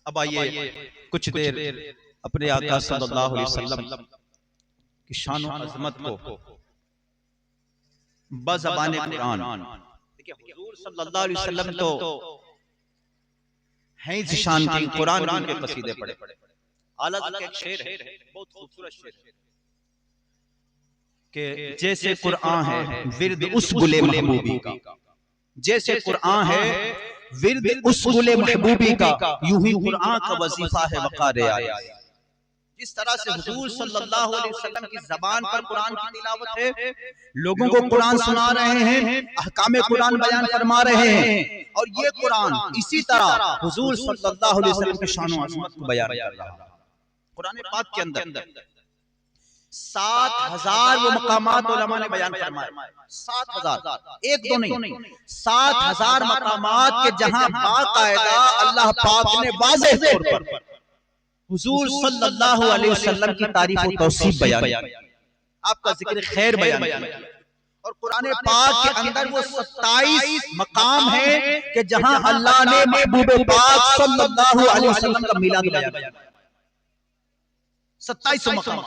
اب آئیے کچھ دیر اپنے آقا صلی اللہ علیہ وسلم کی شان و عظمت کو بزبان قرآن، دیکھیں حضور صلی اللہ علیہ وسلم تو ہیں اس شان کی، قرآن ان کے قصیدے پڑھے۔ اعلیٰ حضرت کا ایک شعر ہے، بہت خوبصورت شعر ہے کہ جیسے قرآن ہے ورد اس گل محبوبی کا، جیسے قرآن ہے ورد اس گل محبوبی کا، یوں ہی قرآن کا وظیفہ ہے وقار آیات۔ جس طرح سے حضور صلی اللہ علیہ وسلم کی زبان پر قرآن کی تلاوت ہے، لوگوں کو قرآن سنا رہے ہیں، احکام قرآن بیان فرما رہے ہیں، اور یہ قرآن اسی طرح حضور صلی اللہ علیہ وسلم کی شان و عظمت کو بیان کر رہا ہے۔ قرآن پاک کے اندر 7,000 وہ مقامات علماء نے بیان فرمائے، 7,000، ایک دو نہیں، 7,000 مقامات کے جہاں باقاعدہ اللہ پاک نے واضح طور پر حضور صلی اللہ علیہ وسلم کی تعریف و توصیف بیان کی، آپ کا ذکر خیر بیان کی، اور قرآن پاک کے اندر وہ 27 مقام ہیں کہ جہاں اللہ نے محبوب پاک صلی اللہ علیہ وسلم کا میلاد بیان کیا، 27 مقام،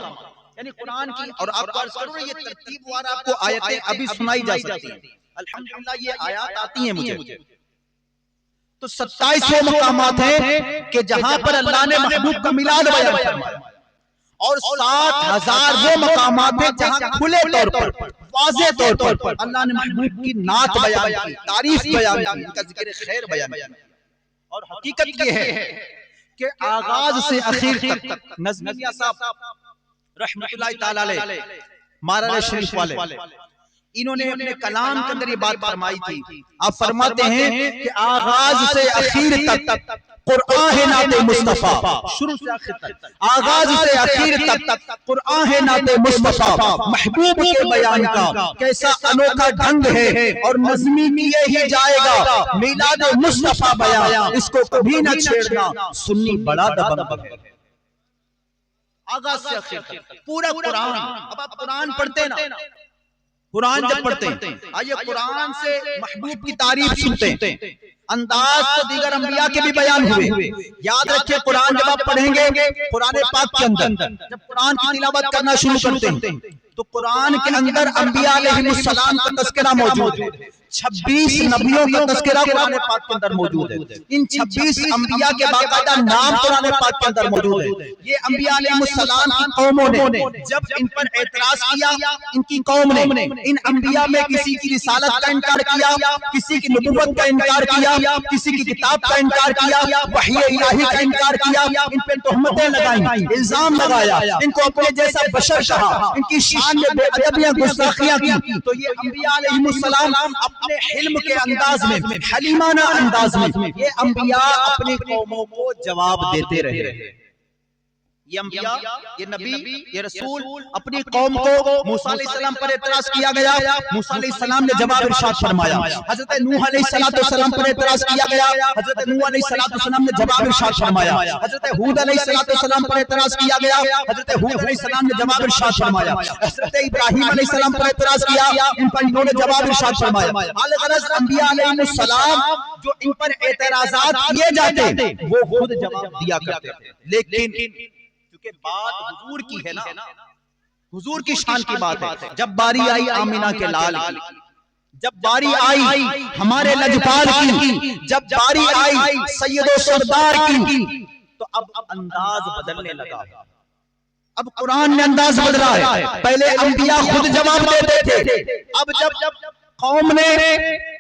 یعنی قرآن کی۔ اور آپ کو عرض کروں یہ ترتیب وار آپ کو آیتیں ابھی سنائی جا سکتی ہیں، الحمدللہ یہ آیات آتی ہیں مجھے، تو 27 مقامات ہیں کہ جہاں پر اللہ نے محبوب کا میلاد بیان فرمایا، اور 7,000 وہ مقامات ہیں جہاں کھلے طور پر، واضح طور پر اللہ نے محبوب کی نعت بیان کی، تعریف بیان کی، ان کا ذکر خیر بیان کی۔ اور حقیقت یہ ہے کہ آغاز سے اخیر تک نظمی میاں صاحب رحمت اللہ تعالی علیہ مارا شریف والے، انہوں نے اپنے کلام کے اندر یہ بات فرمائی تھی، آپ فرماتے ہیں کہ آغاز سے اخیر تک قرآن ہے نعت مصطفیٰ، شروع سے آخر تک، آغاز سے اخیر تک قرآن ہے نعت مصطفیٰ، محبوب کے بیان کا کیسا انوکھا ڈھنگ ہے، اور نظمی کیے ہی جائے گا میلاد مصطفیٰ بیان، اس کو کبھی نہ چھیڑنا، سنی بڑا دبنگ ہے۔ آغاز سے اخیر تک پورا قرآن، اب آپ قرآن پڑھتے نا، قرآن جب پڑھتے ہیں، آئیے قرآن سے محبوب کی تعریف سنتے ہیں، انداز تو دیگر انبیاء کے بھی بیان ہوئے۔ یاد رکھیں قرآن جب آپ پڑھیں گے قرآن پاک کے اندر، جب قرآن کی تلاوت کرنا شروع کرتے ہیں تو قرآن کے اندر انبیاء علیہ السلام کا تذکرہ موجود ہے، 26 نبیوں کا تذکرہ قرآن پاک کے اندر موجود ہے، ان 26 انبیاء کے باقاعدہ نام قرآن پاک کے اندر موجود ہے۔ یہ انبیاء علیہ السلام کی قوموں نے جب ان پر اعتراض کیا، ان کی قوم نے ان انبیاء میں کسی کی رسالت کا انکار کیا، کسی کی نبوت کا انکار کیا، کسی کی کتاب کا انکار کیا، وحی الہی کا انکار کیا، ان پہ تہمتیں لگائیں، الزام لگایا، ان کو اپنے جیسا بشر کہا، ان کی شان میں بے ادبیاں گستاخیاں کی، تو یہ انبیاء علیہ السلام اپنے حلم کے انداز میں، حلیمانہ انداز میں یہ انبیاء اپنی قوموں کو جواب دیتے رہے۔ یہ انبیاء، یہ نبی، یہ رسول اپنی قوم کو، موسیٰ علیہ السلام پر اعتراض کیا گیا، موسیٰ علیہ السلام نے جواب ارشاد فرمایا، حضرت نوح علیہ السلام پر اعتراض کیا گیا، حضرت نوح علیہ السلام نے جواب ارشاد فرمایا، حضرت ہود علیہ السلام پر اعتراض کیا گیا، حضرت ہود علیہ السلام نے جواب ارشاد فرمایا، حضرت ابراہیم علیہ السلام پر اعتراض کیا، ان پر انہوں نے جواب ارشاد فرمایا۔ الغرض انبیاء علیہ السلام جو ان پر اعتراضات کیے جاتے وہ خود جواب دیا کرتے تھے، لیکن بات حضور کی ہے نا، حضور کی شان کی بات ہے۔ جب باری آئی آمینہ کے لال کی، جب باری آئی ہمارے لجپال کی، جب باری آئی سید و سردار کی، تو اب انداز بدلنے لگا، اب قرآن نے انداز بدلا ہے۔ پہلے انبیاء خود جواب دیتے تھے، اب جب قوم نے،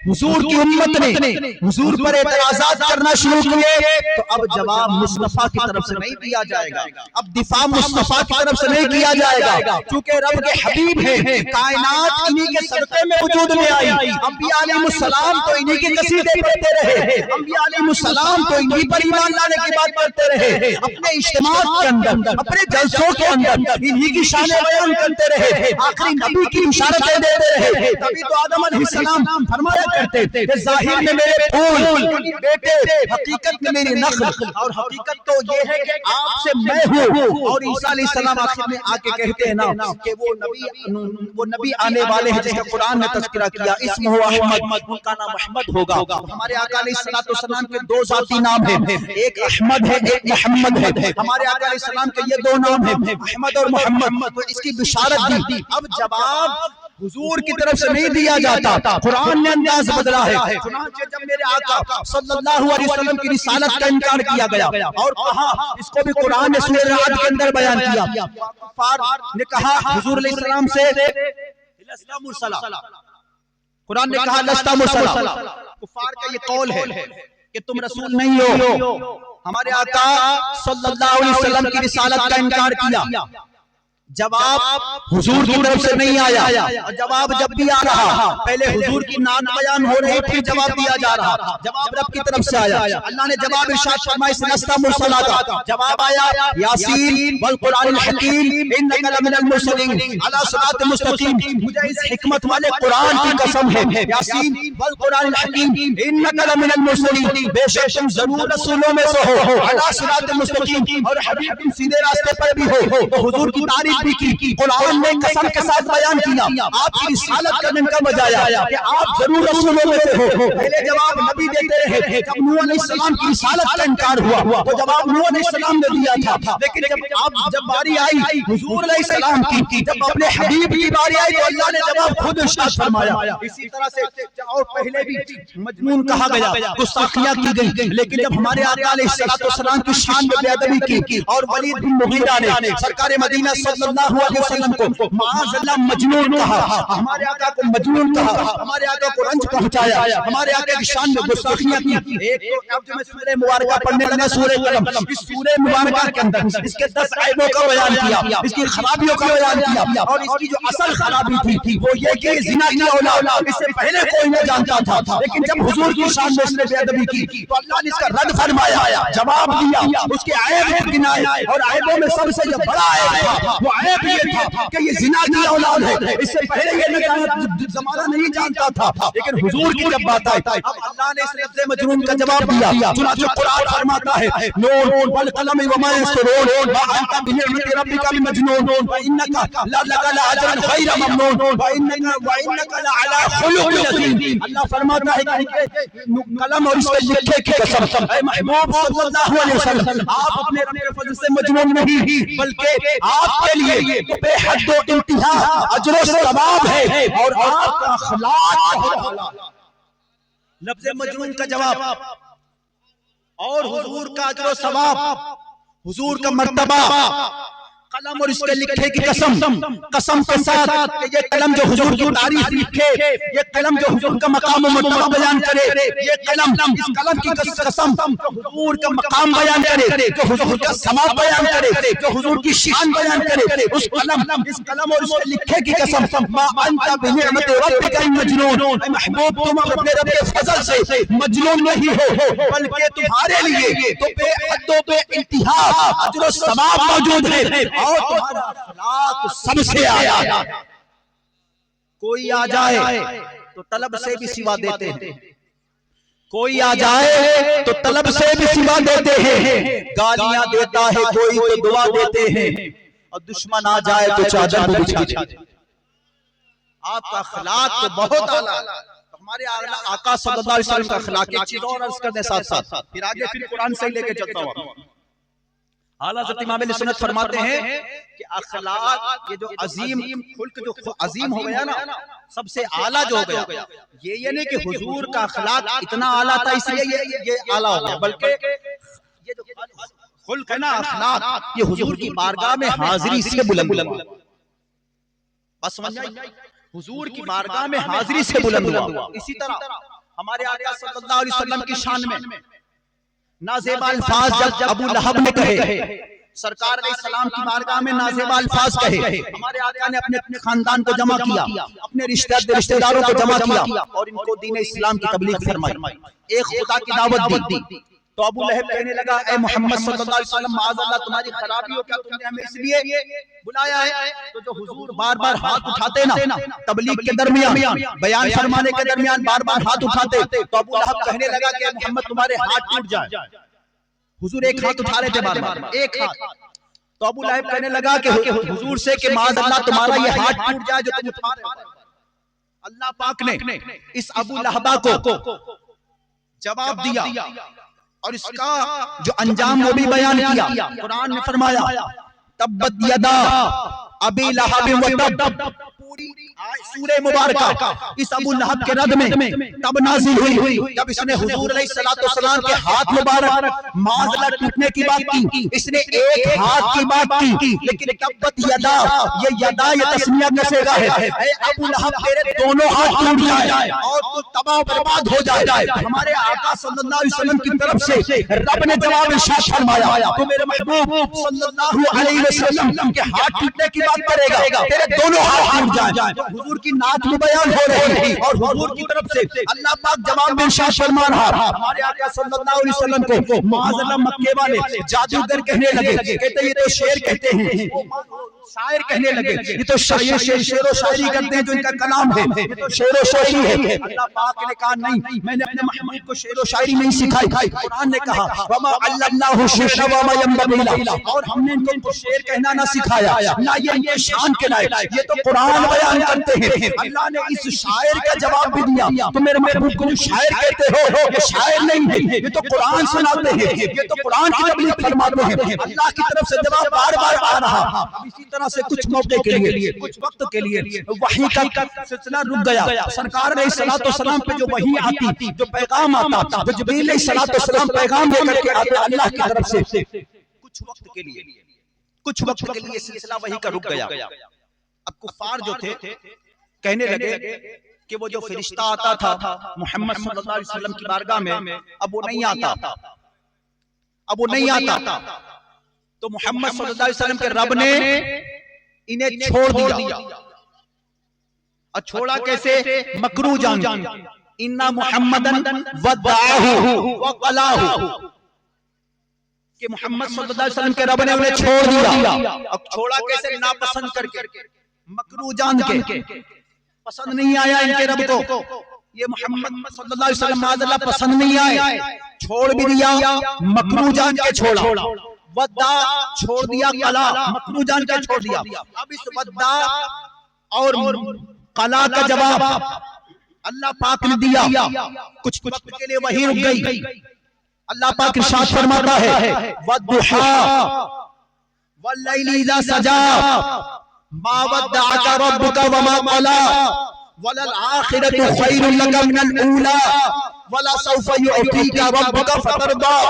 حضور کی امت نے حضور پر اعتراضات کرنا شروع کیے تو اب جواب مصطفیٰ کی طرف سے نہیں دیا جائے گا، اب دفاع مصطفیٰ کی طرف سے نہیں کیا جائے گا، کیونکہ رب کے حبیب ہیں، کائنات انہی کے صدقے میں وجود میں آئی، انبیاء علیہ السلام تو انہی کے قصیدے پڑھتے رہے، انبیاء علیہ السلام تو انہی پر ایمان لانے کی بات کرتے رہے، اپنے اجتماعات کے اندر، اپنے جلسوں کے اندر انہی کی شان بیان کرتے رہے، آخری نبی کی بشارتیں دیتے رہے، تبھی تو آدم علیہ السلام فرمایا کرتے کہ ظاہر میں میرے پھول بیٹے، حقیقت میں میری نخل، اور حقیقت تو یہ ہے کہ آپ سے میں ہوں۔ اور عیسیٰ علیہ السلام آخر میں آ کے کہتے ہیں نا کہ وہ نبی آنے والے ہیں جس کا قرآن نے تذکرہ کیا، اسمہ احمد، ان کا نام احمد ہوگا۔ ہمارے آقا علیہ السلام کے دو ذاتی نام ہیں، ایک احمد ہے ایک محمد ہے۔ ہمارے آقا علیہ السلام کے یہ دو نام ہیں، احمد اور محمد، تو اس کی بشارت دی۔ اب جواب حضور کی طرف سے نہیں دیا جاتا، قرآن نے انداز بدلا ہے۔ چنانچہ جب میرے آقا صلی اللہ علیہ وسلم کی رسالت کا انکار کیا گیا اور کہا، اس کو بھی قرآن نے سورہ رعد کے اندر بیان کیا، کفار نے کہا حضور علیہ السلام سے لست مرسلا، قرآن نے کہا لست مرسلا، کفار کا یہ قول ہے کہ تم رسول نہیں ہو۔ ہمارے آقا صلی اللہ علیہ وسلم کی رسالت کا انکار کیا، جواب حضور کی طرف سے نہیں آیا، اور جواب جب بھی آ رہا پہلے حضور کی نعت بیان ہو رہی پھر جواب دیا جا رہا، جواب رب کی طرف سے آیا۔ اللہ نے جواب ارشاد فرمایا لست مرسلا کا جواب آیا، یاسین والقرآن الحکیم انک لمن المرسلین علی صراط مستقیم۔ مجھے اس حکمت والے قرآن کی قسم ہے، یاسین والقرآن الحکیم انک لمن المرسلین، بے شک تم ضرور رسولوں میں سے ہو، علی صراط مستقیم، اور حبیب تم سیدھے راستے پر بھی ہو۔ تو حضور کی تعریف بھی کی، قرآن نے قسم کے ساتھ بیان کیا، آپ کی رسالت کرنے کا بجایا کہ آپ ضرور رسولوں میں سے ہو۔ پہلے جواب نبی دیتے رہے، جب نوح علیہ السلام کی رسالت کا انکار ہوا تو جواب نوح علیہ السلام نے دیا تھا، لیکن جب باری آئی حضور علیہ السلام کی، جب اپنے حبیب کی باری آئی تو اللہ نے جواب خود ارشاد فرمایا۔ اسی طرح سے اور پہلے بھی مجنون کہا گیا، گستاخیاں کی گئی، لیکن جب ہمارے آقا علیہ السلام کی شان میں بے ادبی کی اور ولید بن مغیرہ نے سرکار مدینہ صلی اللہ علیہ وسلم کو معاذ اللہ مجنون کہا، ہمارے آقا کو مجنون کہا، ہمارے آقا کو رنج پہنچایا، ہمارے آقا کی شان میں گستاخیاں کی۔ ایک تو اب جو میں سورہ مبارکہ پڑھنے لگا سورہ قلم، اس سورہ مبارکہ کے اندر اس کے 10 عیبوں کا بیان کیا، اس کی خرابیوں کا بیان کیا، اور اس کی جو اصل خرابی تھی وہ یہ کہ زنا کی اولاد اس سے پہلے کوئی نہ جانتا تھا، لیکن جب حضور کی شان میں اس نے بے ادبی کی تو اللہ نے اس کا رد فرمایا، جواب دیا، اس کے عیب گنائے، اور عیبوں میں سب سے جو بڑا عیب تھا وہ عیب یہ تھا کہ یہ زنا کی اولاد ہے، اس سے پہلے یہ زمانہ نہیں جانتا تھا، لیکن حضور کی جب بات آئی اب اللہ نے اس لفظ مجنون کا جواب دیا۔ چنانچہ قرآن فرماتا ہے نون والقلم وما يسطرون ما انت بنعمت ربك بمجنون وانك لك لاجرا غير ممنون وانك لعلى خلق عظيم۔ اللہ فرماتا ہے کہ قلم اور اس کے لکھے کی قسم، اے محبوب صلی اللہ علیہ وسلم آپ اپنے رب کے فضل سے مجنون نہیں، بلکہ آپ کے لیے بے حد و انتہا اجر و ثواب ہے، اور آپ کا اخلاق لفظ مجنون کا جواب اور حضور کا اجر و ثواب، حضور کا مرتبہ، قلم اور اس کے لکھے کی قسم کے ساتھ کہ یہ قلم جو حضور کی تعریف لکھے، یہ قلم جو حضور کا مقام و مرتبہ بیان کرے، یہ قلم اس قلم کی قسم جو حضور کا مقام بیان کرے، جو حضور کا ثواب بیان کرے، جو حضور کی شان بیان کرے، اس قلم اور اس کے لکھے کی قسم ما انت بنعمت ربک مجنون، اے محبوب تم اپنے رب کے فضل سے مجنون نہیں ہو، بلکہ تمہارے لیے تو بے حد و بے انتہا اجر و ثواب موجود ہے، اور تمہارا اخلاق سب سے آیا۔ کوئی آ جائے تو طلب سے بھی سوا دیتے ہیں، کوئی آ جائے تو طلب سے بھی سوا دیتے ہیں، گالیاں دیتا ہے کوئی تو دعا دیتے ہیں، اور دشمن آ جائے تو چادر بھی بچھا دیتے ہیں۔ آپ کا اخلاق تو بہت اعلیٰ، ہمارے آقا صلی اللہ علیہ وسلم کا اخلاق ایک چیز اور عرض کرنے ساتھ پھر آگے قرآن سے لے کے چلتا ہوں۔ اعلیٰ حضرت امام علیہ سنت فرماتے ہیں کہ اخلاق یہ جو عظیم خلق جو عظیم ہو گیا نا، سب سے اعلیٰ جو ہو گیا، یہ نہیں کہ حضور کا اخلاق اتنا اعلیٰ تھا اس لیے یہ اعلیٰ ہو گیا، بلکہ یہ جو خلق ہے نا اخلاق، یہ حضور کی بارگاہ میں حاضری سے بلند ہوا۔ بس سمجھ آئی؟ حضور کی بارگاہ میں حاضری سے بلند ہوا۔ اسی طرح ہمارے آقا صلی اللہ علیہ وسلم کی شان میں نازیبا الفاظ جب ابو لہب نے کہے، سرکار علیہ السلام کی بارگاہ میں نازیبا الفاظ کہے، ہمارے آقا نے اپنے خاندان کو جمع کیا، اپنے رشتہ داروں کو جمع کیا، اور ان کو دین اسلام کی تبلیغ فرمائی، ایک خدا کی دعوت دی، تو ابو لہب کہنے لگا اے محمد صلی اللہ علیہ وسلم معاذ اللہ تمہاری خرابی ہو کیا، تم نے ہمیں اس لیے بلایا ہے؟ تو جو حضور بار بار ہاتھ اٹھاتے نا تبلیغ کے درمیان، بیان فرمانے کے درمیان بار بار ہاتھ اٹھاتے، تو ابو لہب کہنے لگا کہ محمد تمہارے ہاتھ ٹوٹ جائے. حضور ایک ہاتھ اٹھا رہے تھے بار بار، ایک ہاتھ. تو ابو لہب کہنے لگا کہ حضور سے کہ معاذ اللہ تمہارا یہ ہاتھ ٹوٹ جائے جو تم اٹھا رہے ہو. اللہ پاک نے اس ابو لہبہ کو جواب دیا اور اس کا جو انجام وہ بھی بیان کیا. قرآن نے فرمایا تبت یدا ابی لہب وتب، پوری سورہ مبارکہ اس ابو لہب کے رد میں تب نازل ہوئی جب اس نے حضور علیہ السلام کے ہاتھ مبارک معاذ اللہ ٹوٹنے کی بات کی. اس نے ایک ہاتھ کی بات کی، لیکن تبت یدا، یہ یدا یہ تسمیہ کا صیغہ ہے. اے ابو لہب تیرے دونوں ہاتھ ٹوٹ جائے اور تو تباہ و برباد ہو جائے. ہمارے آقا صلی اللہ علیہ وسلم کی طرف سے رب نے جواب ارشاد فرمایا تو میرے محبوب صلی اللہ علیہ وسلم کے ہاتھ ٹوٹنے کی بات کرے گا، تیرے دونوں ہاتھ ٹوٹ جائیں. حضور کی نعت میں بیان ہو رہی اور حضور کی طرف سے اللہ پاک جواب میں ارشاد فرما رہا. ہمارے آقا صلی اللہ علیہ وسلم کو معاذ اللہ مکے والے جادوگر کہنے لگے، کہتے یہ تو شعر کہتے ہیں، شاعر کہنے لگے، یہ تو شعر و شاعری کرتے ہیں جو ان کا کلام ہے، یہ تو شعر و شاعری ہے. اللہ پاک نے کہا نہیں، میں نے اپنے محبوب کو شعر و شاعری نہیں سکھائی. قرآن نے کہا وما علمناہ الشعر وما ينبغي له، اور ہم نے ان کو شعر کہنا نہ سکھایا، نہ یہ ان کے شان کے لائق، یہ تو قرآن بیان کرتے ہیں. اللہ نے اس شاعر کا جواب بھی دیا. تو میرے محبوب کو جو شاعر کہتے ہو یہ شاعر نہیں ہے، یہ تو قرآن سناتے ہیں، یہ تو قرآن کی تبلیغ فرماتے ہیں. اللہ کی طرف سے جواب بار بار آ رہا. اسی طرح سے کچھ موقع کے لیے، کچھ وقت کے لیے وحی کا سلسلہ رک گیا. سرکار علیہ الصلوۃ والسلام پہ جو وحی آتی، جو پیغام آتا، جو جبریل علیہ الصلوۃ والسلام پیغام لے کر کے آتے اللہ کی طرف سے، کچھ وقت کے لیے سلسلہ وحی کا رک گیا. اب کفار جو تھے کہنے لگے کہ وہ جو فرشتہ آتا تھا محمد صلی اللہ علیہ وسلم کی بارگاہ میں اب وہ نہیں آتا. تو محمد صلی اللہ علیہ وسلم کے رب نے انہیں چھوڑ دیا. اور چھوڑا کیسے؟ مکرو جان اِنَّا مُحَمَّدًا وَدَّعَاهُ وَقَلَاهُ، کہ محمد صلی اللہ علیہ وسلم کے رب نے انہیں چھوڑ دیا. اب چھوڑا کیسے؟ ناپسند کر کے، مکرو جان کے. پسند نہیں آیا ان کے رب کو، یہ محمد صلی اللہ علیہ وسلم معاذ اللہ پسند نہیں آئے، چھوڑ بھی دیا. مکرو جان کے چھوڑا، ودّا چھوڑ دیا، قلا مکرو جان کے چھوڑ دیا. اب اس ودّا اور قلا کا جواب اللہ پاک نے دیا. کچھ وقت کے لیے وحی رک گئی. اللہ پاک ارشاد فرماتا ہے وَالضُّحَىٰ وَاللَّيْلِ إِذَا سَجَىٰ مَا وَدَّعَكَ رَبُّكَ وَمَا قَلَىٰ وَلَلْآخِرَةُ خَيْرٌ لَكَ مِنَ الْأُولَىٰ وَلَسَوْفَ يُعْطِيكَ رَبُّكَ فَتَرْضَىٰ.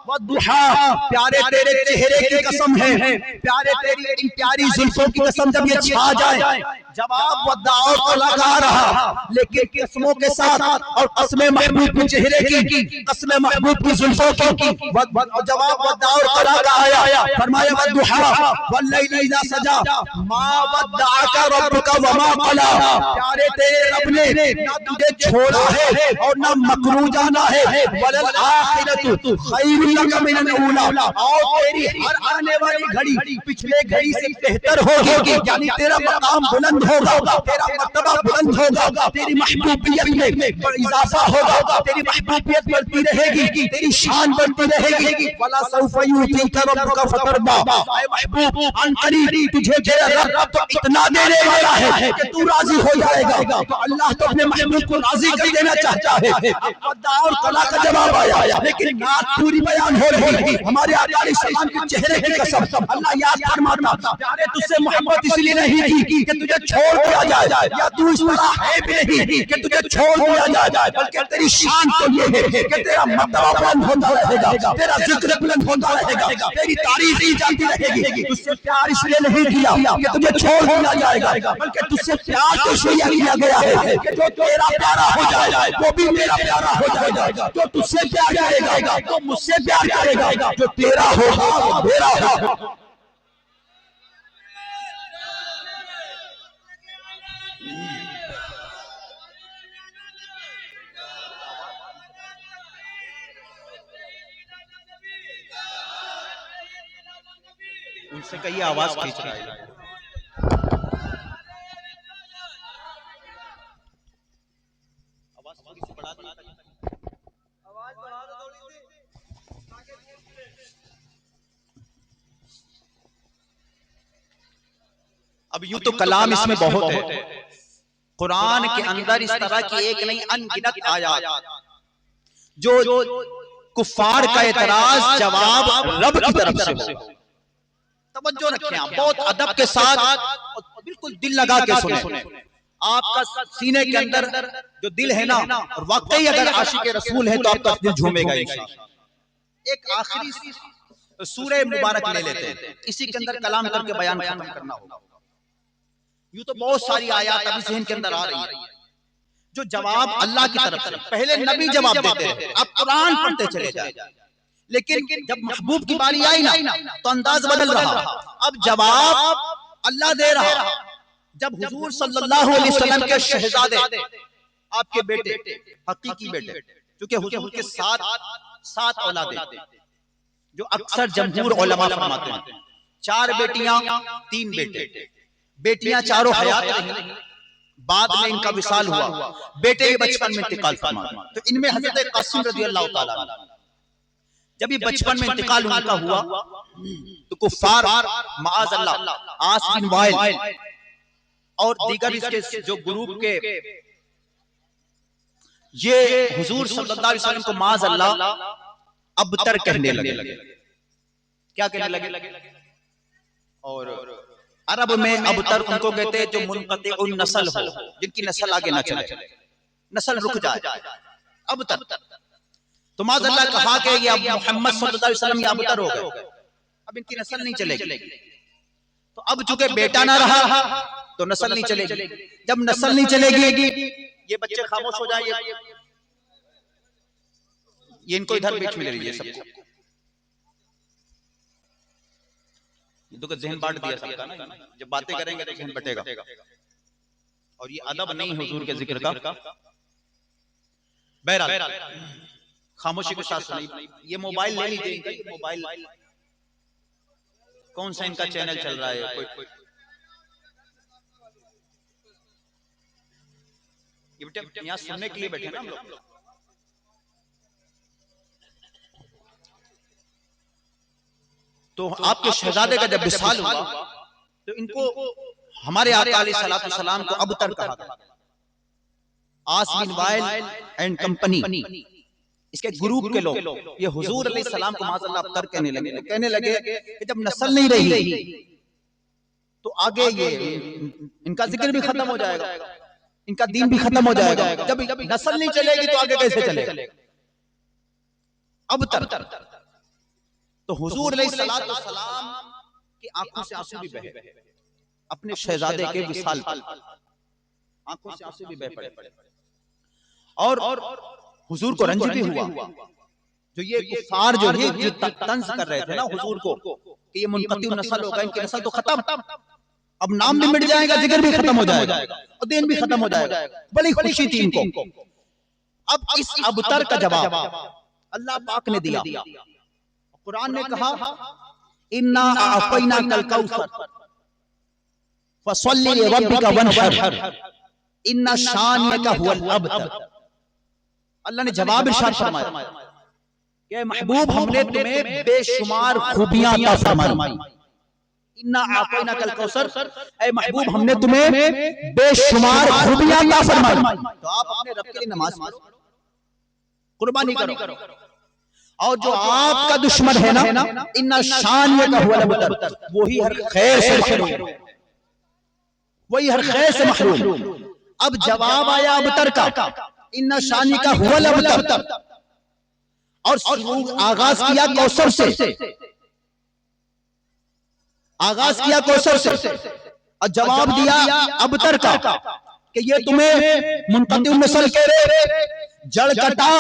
وَالضُّحَىٰ، پیارے تیرے چہرے کی قسم ہے، پیارے تیری ان پیاری زلفوں کی قسم جب یہ چھا جائے. جواب ودّا اور قلا کا آ رہا، لیکن قسموں کے ساتھ اور قسم محبوب کے چہرے کی، قسم محبوب کی زلفوں کی. جواب ودّا اور قلا کا آیا. فرمایا وَالضُّحَىٰ وَاللَّيْلِ إِذَا سَجَىٰ مَا وَدَّعَكَ رَبُّكَ وَمَا قَلَىٰ. پیارے تیرے رب نے نہ تجھے چھوڑا ہے اور نہ مکرو جانا ہے. وَلَلْآخِرَةُ خَيْرٌ لَكَ مِنَ الْأُولَىٰ، اور تیری ہر آنے والی گھڑی پچھلے گھڑی سے بہتر ہوگی. یعنی تیرا مقام بلند ہوگا، تیرا مرتبہ بلند ہوگا، تیری محبوبیت میں اضافہ ہوگا، تیری محبوبیت بڑھتی رہے گی، تیری شان بڑھتی رہے گی. وَلَسَوْفَ يُعْطِيكَ رَبُّكَ فَتَرْضَىٰ. اے محبوب عن قریب تجھے تیرا رب تو اتنا دینے والا ہے کہ تو راضی ہو جائے گا. تو اللہ تو اپنے محبوب کو راضی کر دینا چاہتا ہے. اب ودّا اور قلا کا جواب آیا، لیکن نعت پوری بیان ہو رہی. ہمارے آقا علیہ السلام کے چہرے کی قسم اللہ یاد فرماتا، پیارے تجھ سے محبت اس لیے نہیں کی کہ تجھے چھوڑ دیا جائے، یا تو اس طرح ہے بھی نہیں کہ تجھے چھوڑ دیا جائے، بلکہ تیری شان تو یہ ہے کہ تیرا مرتبہ بلند ہوتا رہے گا، تیرا ذکر بلند ہوتا رہے گا، تیری تعریف کی جاتی رہے گی. تجھ سے پیار اس لیے نہیں کیا کہ تجھے چھوڑ دیا جائے گا، بلکہ تجھ سے پیار تو اس لیے کیا گیا ہے کہ جو تیرا پیارا ہو جائے وہ بھی میرا پیارا ہو جائے گا. جو تجھ سے پیار کرے گا تو مجھ سے پیار کرے گا، جو تیرا ہوگا وہ میرا ہوگا. ان سے کہیے آواز کھینچ رہا ہے. آواز تھوڑی سی بڑھا دیں. آواز بڑھا دو تھوڑی سی. اب یوں تو کلام اس میں بہت ہے. قرآن کے اندر اس طرح کی ایک نہیں ان گنت آیات جو کفار کا اعتراض جواب رب کی طرف سے ہو. توجہ رکھیں آپ بہت ادب کے ساتھ بالکل دل لگا کے سنیں. آپ کا سینے کے اندر جو دل ہے نا اور واقعی اگر عاشق رسول ہے تو آپ کا دل جھومے گا انشاءاللہ. ایک آخری سورہ مبارک لے لیتے ہیں, اسی کے اندر کلام کر کے بیان ختم کرنا ہوگا. یوں تو بہت ساری آیات ابھی ذہن کے اندر آ رہی ہیں جو جواب اللہ کی طرف سے. پہلے نبی جواب دیتے رہے, اب قرآن پڑھتے چلے جائیں. لیکن جب محبوب کی باری آئی نا تو انداز بدل رہا. اب جواب اللہ دے رہا. جب حضور صلی اللہ علیہ وسلم کے شہزادے آپ کے بیٹے حقیقی بیٹے, کیونکہ حضور کے سات اولادیں جو اکثر جمہور علماء فرماتے ہیں, 4 بیٹیاں 3 بیٹے. بیٹیاں چاروں حیات رہیں, بعد میں ان کا وصال ہوا, بیٹے بچپن میں انتقال فرمائے. تو ان میں حضرت قاسم رضی اللہ تعالیٰ عنہ جب یہ بچپن میں انتقال ان کا ہوا تو کفار معاذ اللہ عاص بن وائل اور دیگر اس کے جو گروپ کے یہ حضور صلی اللہ علیہ وسلم کو معاذ اللہ ابتر کہنے لگے. کیا کہنے لگے؟ اور عرب میں ابتر ان کو کہتے ہیں جو منقطع النسل ہو, جن کی نسل آگے نہ چلے, نسل رک جائے, ابتر. تو معاذ اللہ کہا کہ یہ اب محمد صلی اللہ علیہ وسلم یہ ابتر ہو گئے, اب ان کی نسل نہیں چلے گی. تو اب چونکہ بیٹا نہ رہا تو نسل نہیں چلے گی. جب نسل نہیں چلے گی یہ بچے خاموش ہو جائیں. یہ ان کو ادھر بیچ میں لے لیجیے سب کو. یہ تو ذہن بانٹ دیا سب کا نا, جب باتیں کریں گے تو ذہن بٹے گا. اور یہ ادب نہیں حضور کے ذکر کا. بہرحال خاموشی کے ساتھ سنیں. یہ موبائل لے لیجیے. یہ موبائل کون سا ان کا چینل چل رہا ہے؟ یہاں سننے کے لیے بیٹھے نا ہم لوگ. تو آپ کے شہزادے کا جب وصال ہوا تو ان کو ہمارے آقا علیہ الصلوۃ والسلام کو ابتر کہا گیا. عاص بن وائل اینڈ کمپنی اس کے گروپ کے لوگ یہ حضور علیہ السلام کو معاذ اللہ ابتر کہنے لگے کہ جب نسل نہیں رہی تو آگے یہ ان کا ذکر بھی ختم ہو جائے گا, ان کا دین بھی ختم ہو جائے گا. جب نسل نہیں چلے گی تو آگے کیسے چلے گا؟ ابتر. تو حضور علیہ السلام کی آنکھوں سے آنسو بھی بہے اپنے شہزادے کے وصال پر, آنکھوں سے آنسو بھی بہے پڑے. اور حضور کو رنج بھی ہوا جو یہ کفار جو طنز کر رہے تھے نا حضور کو کہ یہ منقطع نسل ہوگا, ان کی نسل تو ختم, اب نام بھی مٹ جائے گا, ذکر بھی ختم ہو جائے گا اور دین بھی ختم ہو جائے گا. بڑی خوشی تھی ان کو. اب اس ابتر کا جواب اللہ پاک نے دیا. قرآن نے کہا اِنَّا أَعْطَيْنَاكَ الْكَوْثَرَ فَصَلِّ لِرَبِّكَ وَانْحَرْ إِنَّ شَانِئَكَ هُوَ الْأَبْتَرُ. اللہ نے جواب ارشاد فرمایا کہ محبوب ہم نے تمہیں بے شمار خوبیاں عطا فرمائی. اِنَّا أَعْطَيْنَاكَ الْكَوْثَرَ اے محبوب ہم نے تمہیں بے شمار خوبیاں عطا فرمائی. تو آپ اپنے رب کے لیے نماز پڑھو, قربانی کرو. اور جو آپ کا دشمن ہے نا ان شانیہ کا ہوا الابتر وہی ہر خیر سے محروم, وہی ہر خیر سے محروم. اب جواب آیا ابتر کا ان شانی کا ہوا الابتر, اور آغاز کیا کوثر سے, آغاز کیا کوثر سے, اور جواب دیا ابتر کا کہ یہ تمہیں منقطع النسل کہہ رہے, جڑ کٹا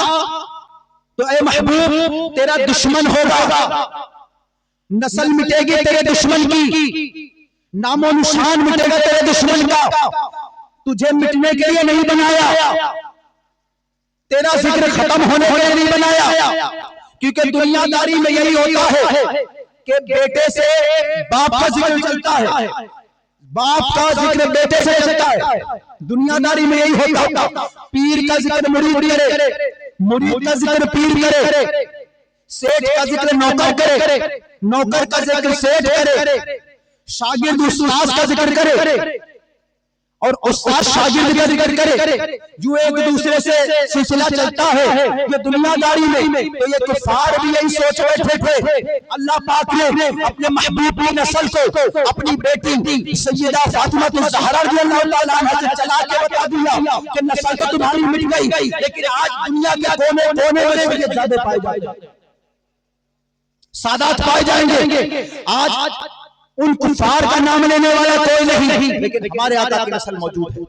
تو اے محبوب تیرا دشمن ہوگا, نسل مٹے گی تیرے دشمن کی, نام و نشان مٹے گا تیرے دشمن کا. تجھے مٹنے کے لیے نہیں بنایا, تیرا ذکر ختم ہونے کے لیے نہیں بنایا, کیونکہ دنیا داری میں یہی ہوتا ہے کہ بیٹے سے باپ کا ذکر چلتا ہے، باپ کا ذکر بیٹے سے چلتا ہے. دنیا داری میں یہی ہوتا، پیر کا ذکر مرید کرے، مرید کا ذکر پیر کرے، سیٹھ کا ذکر نوکر کرے، نوکر کا ذکر سیٹھ کرے، شاگرد استاد کا ذکر کرے اور استاد شاگرد کا ذکر کرے. جو ایک دوسرے سے سلسلہ چلتا ہے یہ دنیا داری میں. تو یہ کفار بھی یہی سوچ بیٹھے تھے. اللہ پاک نے اپنے محبوب کی نسل کو اپنی بیٹی سیدہ فاطمہ الزہرا رضی اللہ تعالیٰ عنہا سے چلا کے بتا دیا کہ نسل تو تمہاری مٹ گئی، لیکن آج دنیا کے کونے کونے میں سید زادے پائے جائیں گے، سادات پائے جائیں گے. آج ان کفار کا نام لینے والا کوئی نہیں، لیکن ہمارے آقا کی نسل موجود ہے.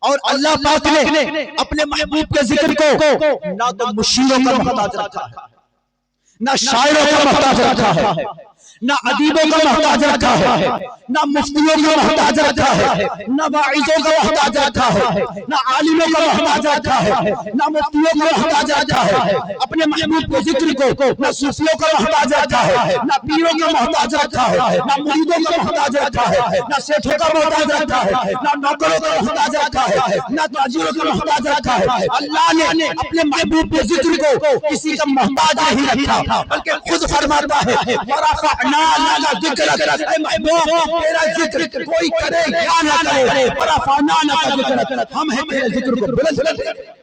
اور اللہ پاک نے اپنے محبوب کے ذکر کو نہ تو مشیروں کا محتاج رکھا ہے، نہ شاعروں کا محتاج رکھا ہے، نہ ادیبوں کا محتاج رکھا ہے، نہ مفتیوں کا محتاج رکھا ہے، نہ واعظوں کا محتاج رکھا ہے، نہ عالموں کا محتاج رکھا ہے، نہ مفتیوں کا محتاج رکھا ہے. اپنے محبوب کے ذکر کو نہ صوفیوں کا محتاج رکھا ہے، نہ پیروں کا محتاج رکھا ہے، نہ مریدوں کا محتاج رکھا ہے، نہ سیٹھوں کا محتاج رکھا ہے، نہ نوکروں کا محتاج رکھا ہے، نہ تاجروں کا محتاج رکھا ہے. اللہ نے اپنے محبوب کے ذکر کو کسی کا محتاج نہیں رکھا، بلکہ خود فرماتا ہے وَرَفَعْنَا لَكَ ذِكْرَكَ. اے محبوب تیرا ذکر کوئی کرے یا نہ کرے، وَرَفَعْنَا لَكَ ذِكْرَكَ، ہم ہیں تیرے ذکر کو بلند کرتے.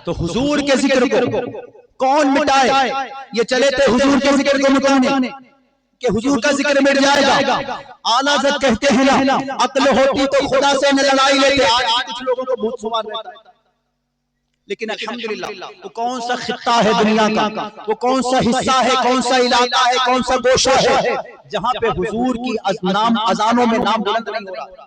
تو حضور کے ذکر کو کون مٹائے؟ یہ چلے تھے حضور کے ذکر کو مٹانے کہ حضور کا ذکر مٹ جائے گا. اعلیٰ حضرت کہتے ہیں نا عقل ہوتی تو خدا سے نہ لڑائی لیتے. آج کچھ لوگوں کو بہت سوال رہتا ہے، لیکن الحمدللہ وہ کون سا خطہ ہے دنیا کا، وہ کون سا حصہ ہے، کون سا علاقہ ہے، کون سا گوشہ ہے جہاں پہ حضور کی اذانوں میں نام بلند نہیں ہو رہا،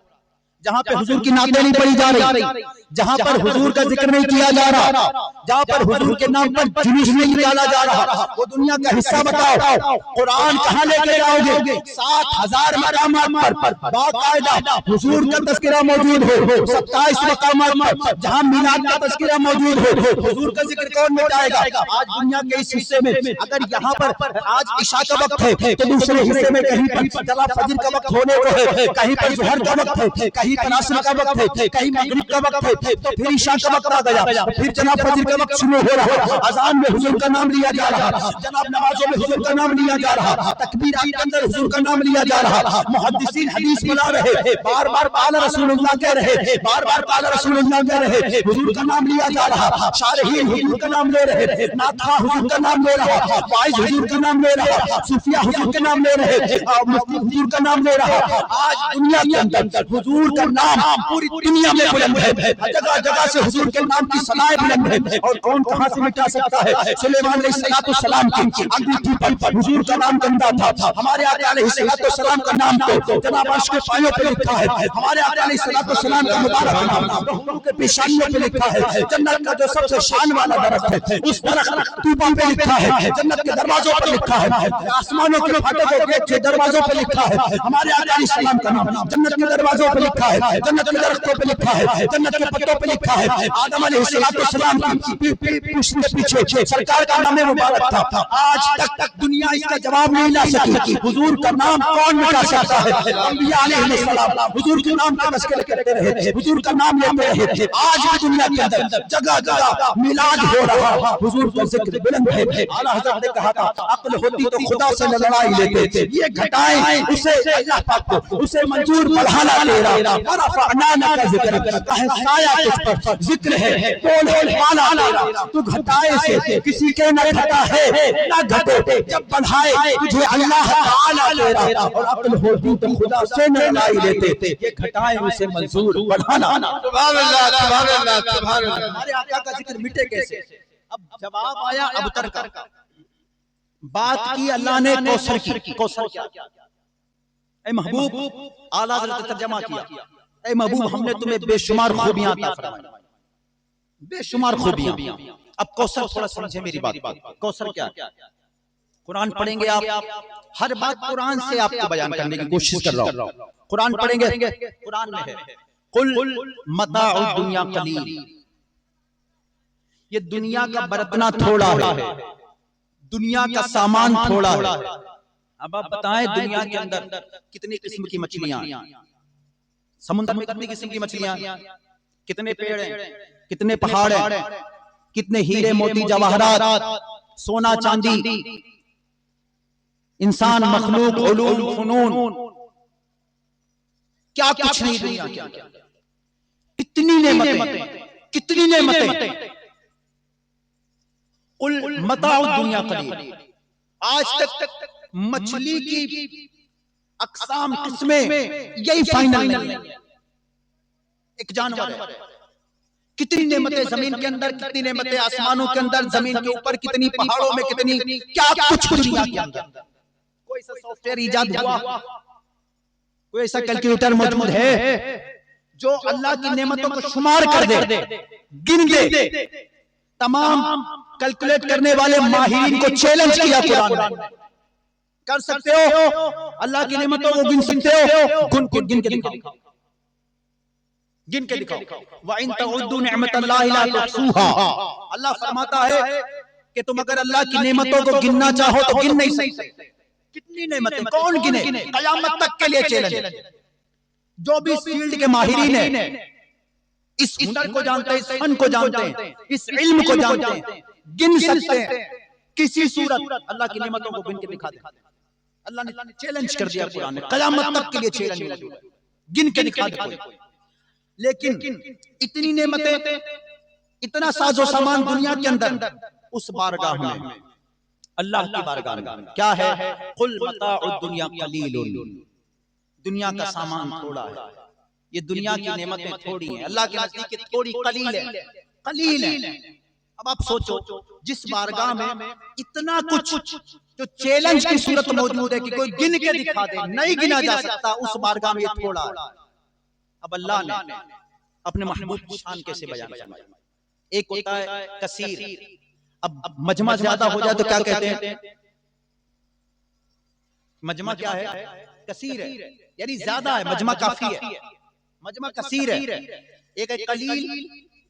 جہاں پہ حضور کی نعتیں نہیں پڑھی جا رہی، جہاں پر حضور کا ذکر نہیں کیا جا رہا، جہاں پر حضور کے نام پر جلوس نہیں نکالا جا رہا، وہ دنیا کا حصہ بتاؤ. قرآن کہاں لے کے جاؤ گے؟ 7,000 مقامات پر باقاعدہ حضور کا تذکرہ موجود ہو، 27 مقامات پر جہاں میلاد کا تذکرہ موجود ہو. حضور کا ذکر کون مٹائے گا؟ آج دنیا کے اس حصے میں اگر یہاں پر آج عشاء کا وقت ہے تو دوسرے حصے میں کہیں پر چلا فجر کا وقت ہونے کو ہے، کہیں پر ظہر کا وقت ہے، کہیں پر عصر کا وقت ہے، کہیں مغرب کا وقت ہے، تو پھر عشاء کا وقت آ گیا، پھر جناب فجر کا وقت شروع ہو رہا، اذان میں حضور کا نام لیا جا رہا، جناب نمازوں میں حضور کا نام لیا جا رہا، تکبیرات کے اندر حضور کا نام لیا جا رہا. محدثین حدیث بنا رہے، بار بار قال رسول اللہ کہہ رہے، بار بار قال رسول اللہ کہہ رہے، حضور کا نام لیا جا رہا. شارحین حضور کا نام لے رہے، ناتھا حضور کا نام لے رہا، واعظ حضور کا نام لے رہا، صوفیہ حضور کا نام لے رہے، مفتی حضور کا نام لے رہا. آج دنیا کے اندر حضور کا نام پوری دنیا میں بلند ہے، جگہ جگہ سے حضور کے نام کی ثنائیں بلند ہے. اور کون کہاں سے مٹا سکتا ہے؟ سلیمان علیہ السلام کی انگوٹھی پر حضور کا نام گندا تھا، ہمارے آقا علیہ السلام کا نام تو جناب عرش کے پایوں پہ لکھا ہے، ہمارے آقا علیہ السلام کا مبارک نام حضور کے پیشانیوں پہ لکھا ہے. جنت کا جو سب سے شان والا درخت ہے اس درخت طوبہ پہ لکھا ہے، جنت کے دروازوں پر لکھا ہے، آسمانوں کے پھٹکوں کے دروازوں پہ لکھا ہے ہمارے آقا علیہ السلام کا نام. جنت کے دروازوں پہ لکھا ہے، جنت کے درختوں پہ لکھا ہے، جنت کے پتوں پہ لکھا ہے. آدم علیہ السلام کی پیچھے سرکار کا نام مبارک تھا. آج تک دنیا اس کا جواب نہیں لا سکی حضور کا نام کون مٹا سکتا ہے؟ انبیاء علیہ السلام حضور کے نام کا تذکرہ کرتے رہے، حضور کا نام لیتے رہے. آج بھی دنیا کے اندر جگہ جگہ میلاد ہو رہا، حضور کا ذکر بلند ہے. اعلیٰ حضرت نے کہا تھا عقل ہوتی تو خدا سے لڑائی لیتے، یہ گھٹائیں اسے اللہ پاک کو اسے منظور بڑھانا دے رہا. ورفعنا لک ذکرک، سایہ تجھ پر ذکر ہے، بول والا دے رہا. تو گھٹائے سے کسی کے نہ گھٹا ہے نہ گھٹے، جب بڑھائے تجھے اللہ تعالی دے رہا. اور عقل ہوتی تو خدا سے نہ لڑائی لیتے، یہ گھٹائیں اسے منظور بڑھانا. سبحان اللہ سبحان اللہ سبحان اللہ. ہمارے آقا کا ذکر مٹے کیسے؟ اب جواب آیا ابتر کا. بات کی اللہ نے کوثر کی. کوثر کیا؟ اے محبوب، اعلیٰ حضرت نے ترجمہ کیا، اے محبوب ہم نے تمہیں بے شمار خوبیاں عطا فرمائی، بے شمار خوبیاں. اب کوثر تھوڑا سمجھے میری بات. کوثر کیا؟ قرآن پڑھیں گے آپ، ہر بات قرآن سے آپ کو بیان کرنے کی کوشش کر رہا ہوں. قرآن پڑھیں گے، قرآن میں ہے قل متاع الدنیا قلیل، یہ دنیا کا برتنا تھوڑا ہے، دنیا کا سامان تھوڑا ہے. اب آپ بتائیں دنیا کے اندر کتنی قسم کی مچھلیاں، سمندر میں کتنی قسم کی مچھلیاں، کتنے پیڑ ہیں، کتنے پہاڑ ہیں، کتنے ہیرے موتی جواہرات، سونا چاندی، انسان، مخلوق، علوم، فنون، کیا کچھ نہیں دنیا کے اندر. کتنی نعمتیں، کتنی نعمتیں. قل متاع الدنیا قلیل. آج تک مچھلی کی اقسام، قسمیں یہی فائنل نہیں ہے، ایک جانور ہے. کتنی نعمتیں زمین کے اندر، کتنی نعمتیں آسمانوں کے اندر، زمین کے اوپر کتنی، پہاڑوں میں کتنی، کیا کچھ دنیا کے اندر. کوئی ایسا سافٹ ویئر ایجاد ہوا، کوئی ایسا کیلکولیٹر موجود ہے جو اللہ کی نعمتوں کو شمار کر دے، گن دے. تمام کیلکولیٹ کرنے والے ماہرین کو چیلنج کیا قرآن نے. کر سکتے ہو اللہ کی نعمتوں کو گن سکتے ہو؟ گن کے دکھاؤ، گن کے دکھاؤ. وَإِن تَعُدُّوا نِعْمَةَ اللَّهِ لَا تُحْصُوهَا. اللہ فرماتا ہے کہ تم اگر اللہ کی نعمتوں کو گننا چاہو تو گن نہیں سکتے. کتنی نعمتیں کون گنے؟ قیامت تک کے لیے چیلنج. جو بھی اس فیلڈ کے ماہرین ہیں، اس ہنر کو جانتے ہیں، اس فن کو جانتے ہیں، اس علم کو جانتے ہیں، گن سکتے ہیں کسی صورت. اللہ کی نعمتوں کو گن کے دکھا دیں. اللہ نے چیلنج کر دیا قرآن نے، قیامت تک کے لیے چیلنج موجود ہے، گن کے دکھا دے کوئی. لیکن اتنی نعمتیں، اتنا ساز و سامان دنیا کے اندر، اس بارگاہ میں، اللہ کی بارگاہ میں کیا ہے؟ قل متاع الدنیا قلیل. دنیا کا سامان تھوڑا ہے، یہ دنیا کی نعمتیں تھوڑی ہیں، اللہ کے نزدیک یہ تھوڑی قلیل ہے، قلیل ہے. اب آپ سوچو جس بارگاہ میں اتنا کچھ جو چیلنج کی صورت موجود ہے کہ کوئی گن کے دکھا دے، نہیں گنا جا سکتا، اس بارگاہ میں یہ تھوڑا ہے. اب اللہ نے اپنے محبوب کی شان کیسے بیان فرمائی؟ ایک ہوتا ہے کثیر. اب مجمع زیادہ ہو جائے تو کیا کہتے ہیں؟ مجمع کیا ہے؟ کثیر ہے، یعنی زیادہ ہے، مجمع کافی ہے، مجمع کثیر ہے. ایک ہے قلیل،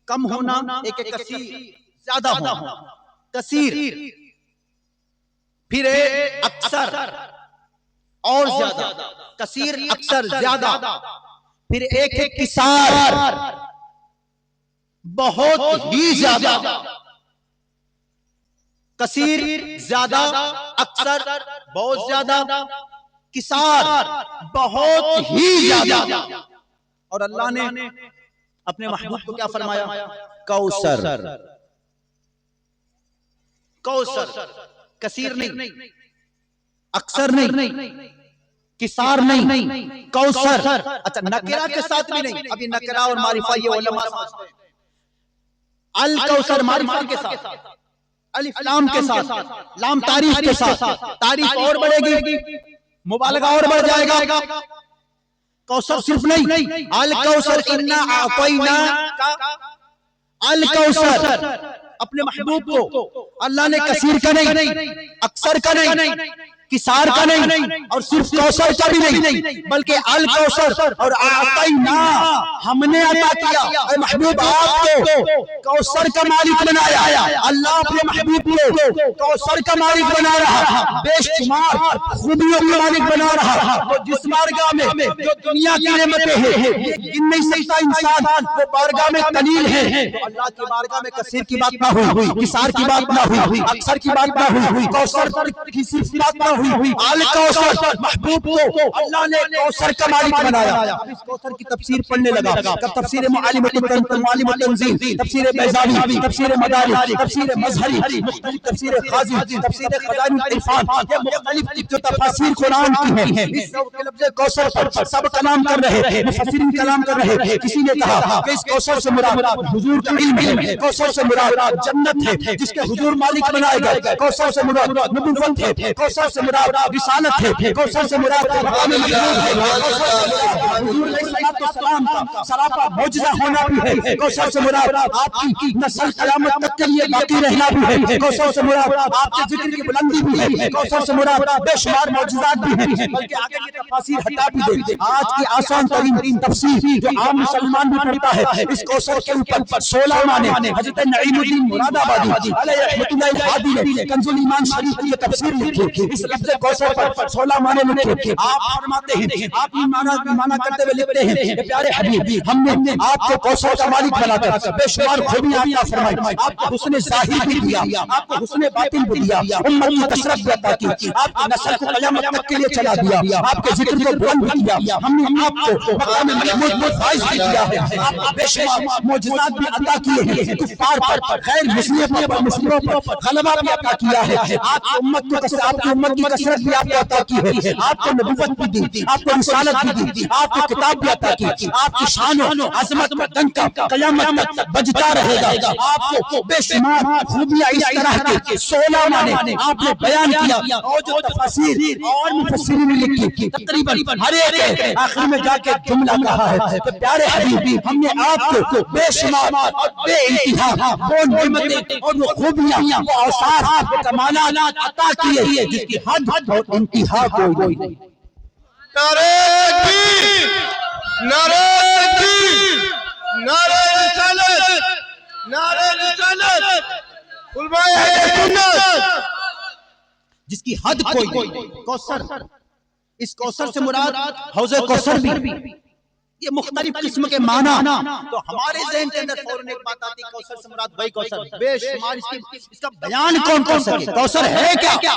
کم ہونا، ایک ہے کثیر، زیادہ ہونا. کثیر پھر اکثر اور زیادہ، کثیر، اکثر، زیادہ. پھر ایک ہے کثار، بہت ہی زیادہ. کثیر، زیادہ، اکثر، بہت زیادہ، کثار، بہت ہی زیادہ. اور اللہ نے اپنے محبوب کو کیا فرمایا؟ کوثر. کوثر، کثیر نہیں، اکثر نہیں، کثار نہیں، کوثر. اچھا نکرہ کے ساتھ بھی نہیں. ابھی نکرہ اور معرفہ یہ علماء سمجھتے ہیں. الکوثر معرفہ کے ساتھ، الف لام کے ساتھ، لام تعریف کے ساتھ، تعریف اور بڑھے گی، مبالغہ اور بڑھ جائے گا. کوثر صرف نہیں، الکوثر انا اعطیناک الکوثر. اپنے محبوب کو اللہ نے کثیر کا نہیں، اکثر کا نہیں، کثار کا نہیں، اور صرف کوثر کا بھی نہیں، بلکہ الکوثر اور اعطینا، ہم نے عطا کیا. اے محبوب آپ کو کوثر کا مالک بنایا. اللہ اپنے محبوب کو کوثر کا مالک بنا رہا، بے شمار خوبیوں کا مالک بنا رہا. وہ جس بارگاہ میں جو دنیا کی نعمتیں ہیں یہ گن نہیں سکتا انسان، وہ بارگاہ میں قلیل ہے. اللہ کی بارگاہ میں کثیر کی بات نہ ہوئی، کثار کی بات نہ ہوئی، اکثر کی بات نہ ہوئی، کوثر کی صرف بات نہ ہوئی. الکوثر، محبوب کو اللہ نے کوثر کا مالک بنایا. اب اس کوثر کی تفسیر پڑھنے لگا. تفسیر معالم التنزیل، تفسیر بیضاوی، تفسیر مدارک، تفسیر مظہری، مختلف تفسیر خازن، تفسیر خزائن العرفان، یہ مختلف جو تفاسیر قرآن کی ہیں اس لفظ کوثر پر سب کلام کر رہے ہیں، مفسرین کلام کر رہے ہیں. کسی نے کہا کہ اس کوثر سے مراد حضور کا علم ہے، کوثر سے مراد جنت ہے جس کے حضور مالک بنائے گئے، کوثر سے مراد نبوت ہے، کوثر سے مراد رسالت ہے، کوثر سے مراد مقام محمود ہے، کوثر سے مراد حضور علیہ الصلوۃ والسلام کا سراپا معجزہ ہونا بھی ہے، کوثر سے مراد آپ کی نسل قیامت تک کے لیے باقی رہنا بھی ہے، کوثر سے مراد آپ کے ذکر کی بلندی بھی ہے، کوثر سے مراد بے شمار معجزات بھی ہیں، بلکہ آگے کی تفاسیر ہٹا بھی دیں، آج کی آسان ترین تفسیر جو عام مسلمان بھی پڑھتا ہے، اس کوثر کے اوپر 16 معنی حضرت نعیم الدین مراد آبادی علیہ رحمۃ اللہ الہادی نے کنز الایمان شریف کی تفسیر لکھی، اس لفظ کوثر پر 16 معنی لکھے، آپ فرماتے ہیں، آپ معنی کرتے ہوئے لکھتے ہیں کہ پیارے حبیب ہم نے آپ کو کوثر کا مالک بنا کر بے شمار خوبیاں عطا فرمائی، آپ کو حسن ظاہر بھی دیا، آپ کو حسن باطن بھی دیا، امت کی کثرت بھی عطا کی، آپ کی نسل کو قیامت تک کے لیے چلا دیا، آپ کے ذکر کو بلند بھی کیا، ہم نے آپ کو مقام محمود میں فائز بھی کیا ہے، آپ کو بے شمار معجزات بھی عطا کیے ہیں، کفار پر غیر مسلموں پر غلبہ بھی عطا کیا ہے، آپ کی امت کی کثرت بھی آپ کو عطا کی ہے، آپ کو نبوت بھی دی، آپ کو رسالت بھی دی، آپ کو کتاب بھی عطا کی، آپ کی شان و عظمت کا ڈنکا قیامت تک بجتا رہے گا، آپ کو بے شمار خوبیاں اس طرح کے 16 معنی آپ نے بیان کیا، اور جو تفاسیر اور مفسرین نے لکھی تقریباً ہر ایک آخر میں جا کے جملہ کہا ہے کہ پیارے حبیب ہم نے آپ کو بے شمار اور بے انتہا وہ نعمتیں اور وہ خوبیاں وہ اوصاف وہ کمالات عطا کیے جس کی حد اور انتہا کوئی نہیں۔ نعرہ تکبیر، نعرہ تکبیر، نعرہ رسالت، نعرہ رسالت، علماء اہل سنت، جس کی حد کوئی نہیں۔ کوثر، اس کوثر سے مراد حوض کوثر بھی، یہ مختلف قسم کے معنی، تو ہمارے ذہن کے اندر فوراً ایک بات آتی ہے کوثر سے مراد وہی کوثر، بے شمار اس کا بیان کون کر سکے، کوثر ہے کیا؟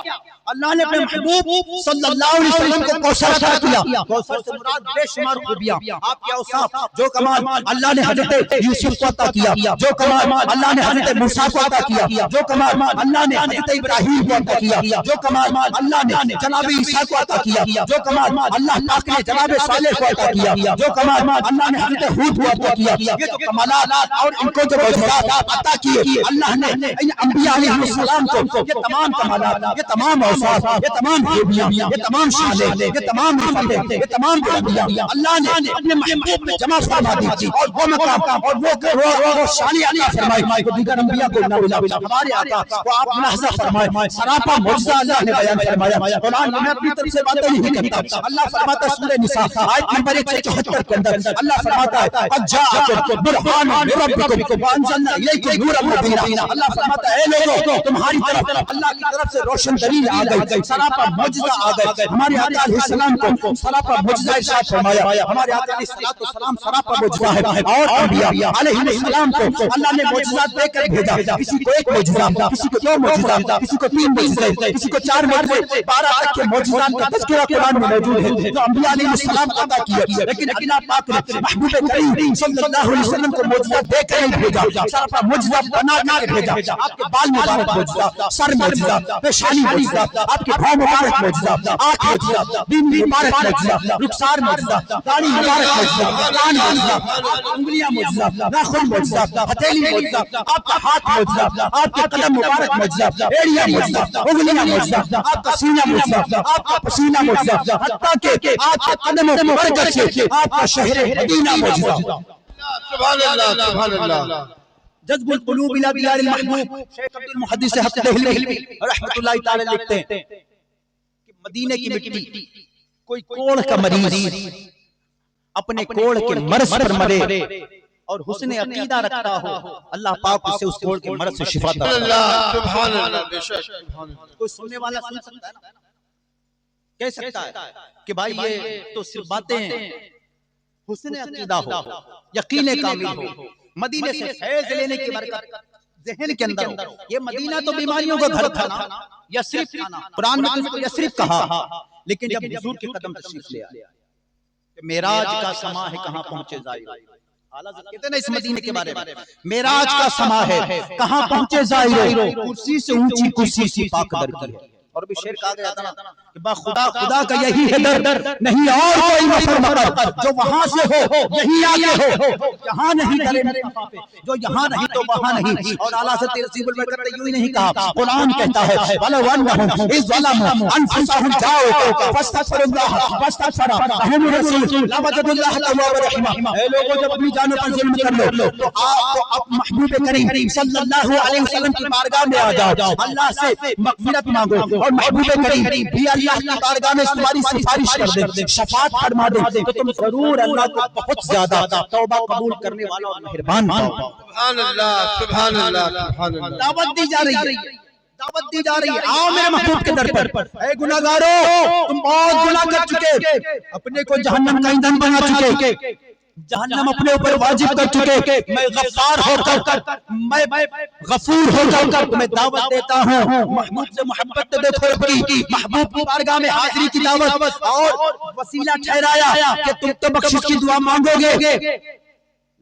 اللہ نے اپنے محبوب صلی اللہ علیہ وسلم کو کوثر عطا کیا، کوثر سے مراد بے شمار خوبیاں، آپ کے اوصاف، جو کمال اللہ نے حضرت یوسف کو عطا کیا، جو کمال اللہ نے حضرت موسیٰ کو عطا کیا، جو کمال اللہ نے حضرت ابراہیم کو عطا کیا، جو کمال اللہ نے جناب عیسیٰ کو عطا کیا، جو کمال اللہ پاک نے جناب صالح کو عطا کیا، جو کمال اللہ نے حضرت ہود کو عطا کیا، یہ جو کمالات اور ان کو جو معجزات عطا کیے اللہ نے ان انبیاء علیہ السلام کو، یہ تمام کمالات، یہ تمام اوصاف، یہ تمام خوبیاں، یہ تمام شانیں، یہ تمام رفعتیں، یہ تمام بلندیاں اللہ نے اپنے محبوب میں جمع فرما دی، اور وہ مقام اور وہ شان عطا فرمائی جو دیگر انبیاء کو نہ ملا۔ ہمارے آقا کو آپ ملاحظہ فرمائے، سراپا معجزہ اللہ نے بیان فرمایا، قرآن میں اپنی طرف سے باتیں نہیں کرتا، اللہ فرماتا ہے سورہ نساء آیت نمبر 174 کے اندر اللہ فرماتا ہے قد جاءکم برہان من ربکم وانزلنا الیکم نورا مبینا، اللہ فرماتا ہے اے لوگوں تمہاری طرف اللہ کی طرف سے روشن دلیل آ گئی، سراپا معجزہ آ گئے، ہمارے آقا علیہ السلام کو سراپا معجزہ ارشاد فرمایا، ہمارے آقا علیہ السلام سراپا معجزہ ہے، اور انبیاء علیہ السلام کو اللہ نے معجزات دے کر بھیجا، کسی کو ایک معجزہ، کسی کو دو معجزہ، کسی کو 3 معجزے، کسی کو 4 معجزے، 12 تک کے معجزات کا تذکرہ قرآن میں موجود ہے جو انبیاء علیہ السلام عطا کیے، لیکن اللہ پاک نے محبوب کریم صلی اللہ علیہ وسلم کو معجزہ دے کر نہیں بھیجا، سراپا معجزہ بنا کر بھیجا، آپ کے بال مبارک معجزہ، سر معجزہ، پیشانی معجزہ، آپ کے پاؤں مبارک معجزہ، آنکھ معجزہ، دین مبارک معجزہ، رخسار معجزہ، داڑھی مبارک معجزہ، کان معجزہ، انگلیاں معجزہ، ناخن معجزہ، ہتھیلی معجزہ، آپ کا ہاتھ معجزہ، آپ کے قدم مبارک معجزہ، ایڑیاں معجزہ، انگلیاں معجزہ، آپ کا سینہ معجزہ، آپ کا پسینہ معجزہ، حتیٰ کہ آپ کے قدموں کی برکت سے آپ کا شہر مدینہ معجزہ۔ سبحان اللہ، سبحان اللہ۔ جذب القلوب الى دیار المحبوب، شیخ عبد المحدث حق دہلوی رحمۃ اللہ تعالی لکھتے ہیں کہ مدینے کی مٹی، کوئی کوڑ کا مریض اپنے کوڑ کے مرض پر مرے اور حسن عقیدہ رکھتا ہو، اللہ پاک اسے اس کوڑ کے مرض سے شفا عطا کرتا ہے۔ سبحان اللہ، بے شک سبحان اللہ۔ کوئی سننے والا سن سکتا ہے نا، کہہ سکتا ہے کہ بھائی یہ تو صرف باتیں ہیں، حسن عقیدہ ہو، یقین کامل ہو، مدینے سے فیض لینے کی برکت ذہن کے اندر ہو۔ یہ مدینہ تو بیماریوں کا گھر تھا نا، یثرب تھا نا، قرآن میں اس کو یثرب کہا، لیکن جب حضور کے قدم تشریف لے آئے، معراج کا سما ہے کہاں پہنچے زائر، اعلیٰ حضرت کہتے ہیں نا اس مدینے کے بارے میں، معراج کا سما ہے کہاں پہنچے زائر، کرسی سے اونچی کرسی سی پاک در کی ہے۔ اور بھی شعر کہا گیا تھا نا، کہ خدا خدا کا یہی ہے در، نہیں اور کوئی مفر مقر، جو وہاں سے ہو یہی آگے ہو، یہاں نہیں درے میرے وفا پہ، جو یہاں نہیں تو وہاں نہیں۔ اور اعلیٰ سے رسول البرکت نے یوں ہی نہیں کہا، قرآن کہتا ہے وَلَوْ أَنَّهُمْ إِذْ ظَلَمُوا أَنفُسَهُمْ جَاءُوكَ فَاسْتَغْفَرُوا اللَّهَ وَاسْتَغْفَرَ لَهُمُ الرَّسُولُ لَوَجَدُوا اللَّهَ تَوَّابًا رَحِيمًا۔ اے لوگوں جب اپنی جانوں پر ظلم کر لو تو آپ کو محبوب کریم صلی اللہ علیہ وسلم کی بارگاہ میں آ جاؤ، اللہ سے مغفرت مانگو، اور محبوب کریم بھی اللہ کی بارگاہ میں تمہاری سفارش کر دے، شفاعت فرما دے، تو تم ضرور اللہ کو بہت زیادہ توبہ قبول کرنے والا اور مہربان پاؤ۔ سبحان اللہ سبحان اللہ سبحان اللہ۔ دعوت دی جا رہی ہے، دعوت دی جا رہی ہے، آؤ میرے محبوب کے در پر۔ اے گناہگارو، تم بہت گناہ کر چکے، اپنے کو جہنم کا ایندھن بنا چکے، جہنم اپنے اوپر واجب کر چکے۔ میں غفار ہو کر، میں غفور ہو کر تمہیں دعوت دیتا ہوں، محبوب سے محبت دیکھو اپنی، محبوب کی بارگاہ میں حاضری کی دعوت، اور وسیلہ ٹھہرایا کہ تم تو بخشش کی دعا مانگو گے،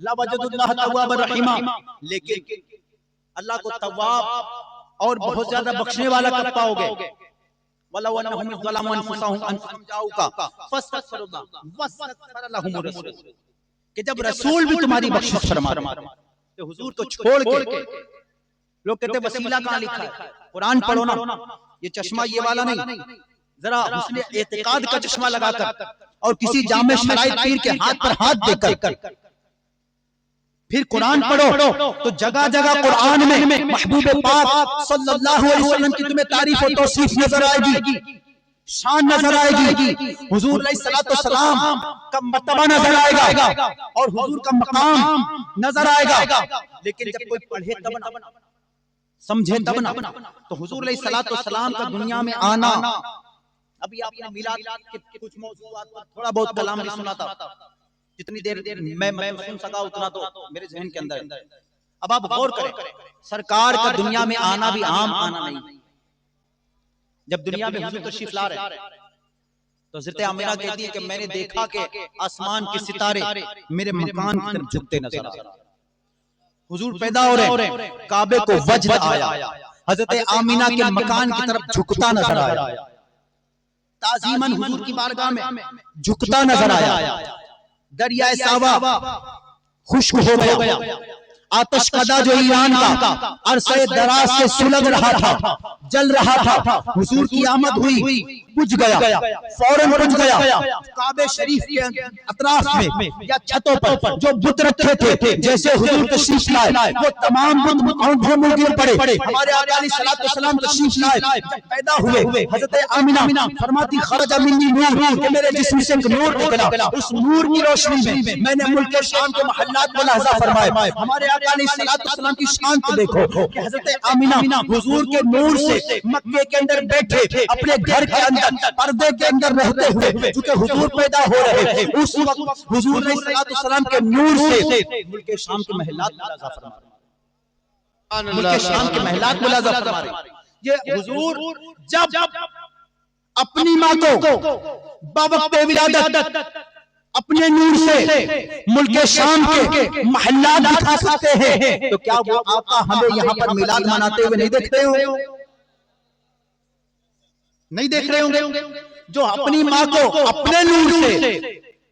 لَوَجَدُوا اللَّهَ تَوَّابًا رَحِيمًا، لیکن اللہ کو تواب اور بہت زیادہ بخشنے والا کب پاؤ گے؟ وَلَوْ أَنَّهُمْ إِذْ ظَلَمُوا أَنفُسَهُمْ جَاءُوكَ فَاسْتَغْفَرُوا اللَّهَ وَاسْتَغْفَرَ لَهُمُ الرَّسُولُ، کہ جب رسول بھی تمہاری بخشش فرما تو حضور کو چھوڑ کے لوگ کہتے وسیلہ کہاں لکھا ہے؟ قرآن پڑھو نا، یہ چشمہ یہ والا نہیں، ذرا حسن اعتقاد کا چشمہ لگا کر اور کسی جامع شرائط پیر کے ہاتھ پر ہاتھ دے کر پھر قرآن پڑھو تو جگہ جگہ قرآن میں محبوب پاک صلی اللہ علیہ وسلم کی تمہیں تعریف و توصیف نظر آئے گی، شان نظر آئے گی، حضور علیہ السلام کا مرتبہ نظر آئے گا اور حضور کا مقام نظر آئے گا۔ لیکن جب کوئی پڑھے تب نہ، سمجھے تب نہ، تو حضور علیہ السلام کا دنیا میں آنا، ابھی آپ نے میلاد کے کچھ موضوعات پر تھوڑا بہت کلام بھی سنا تھا، جتنی دیر میں سن سکا اتنا تو میرے ذہن کے اندر ہے۔ اب آپ غور کریں، سرکار کا دنیا میں آنا بھی عام آنا نہیں، جب دنیا میں حضور تشریف لا رہے تو حضرت آمنہ کہتی ہے کہ میں نے دیکھا کہ آسمان کے ستارے میرے مکان کی طرف جھکتے نظر آ رہے، حضور پیدا ہو رہے، کعبے کو وجد آیا، حضرت آمنہ کے مکان کی طرف جھکتا نظر آیا، تعظیماً حضور کی بارگاہ میں جھکتا نظر آیا، دریائے ساوا خشک ہو گیا، آتش کدا جو ایران کا عرصہ دراز سے سلگ رہا تھا، جل رہا تھا، حضور کی آمد ہوئی، بجھ گیا، فوراً بجھ گیا۔ کعبہ شریف کے اطراف میں یا چھتوں پر جو بت رکھے تھے، جیسے حضور تشریف لائے وہ تمام بت آنکھوں گر پڑے۔ ہمارے آقا علیہ السلام تشریف لائے، جب پیدا ہوئے، حضرت آمنہ فرماتی خرج منی نور، کہ میرے جسم سے ایک نور نکلا، اس نور کی روشنی میں نے ملک شام کے محلات کو لحظہ فرمائے۔ ہمارے آقا علیہ السلام کی شان کو دیکھو کہ حضرت آمنہ حضور کے نور سے مکے کے اندر بیٹھے، اپنے گھر کے اندر پردے کے اندر رہتے ہوئے، چونکہ حضور پیدا ہو رہے تھے، اس وقت حضور علیہ السلام کے نور سے ملک شام کے محلات کو لحظہ فرمائے، ملک شام کے محلات کو لحظہ فرمائے۔ یہ حضور جب اپنی ماں کو بوقت ولادت اپنے نور سے ملک شام کے محلات دکھا سکتے ہیں، تو کیا وہ آقا ہمیں یہاں پر میلاد مناتے ہوئے نہیں دیکھ رہے ہوں گے؟ نہیں دیکھ رہے ہوں گے؟ جو اپنی ماں کو اپنے نور سے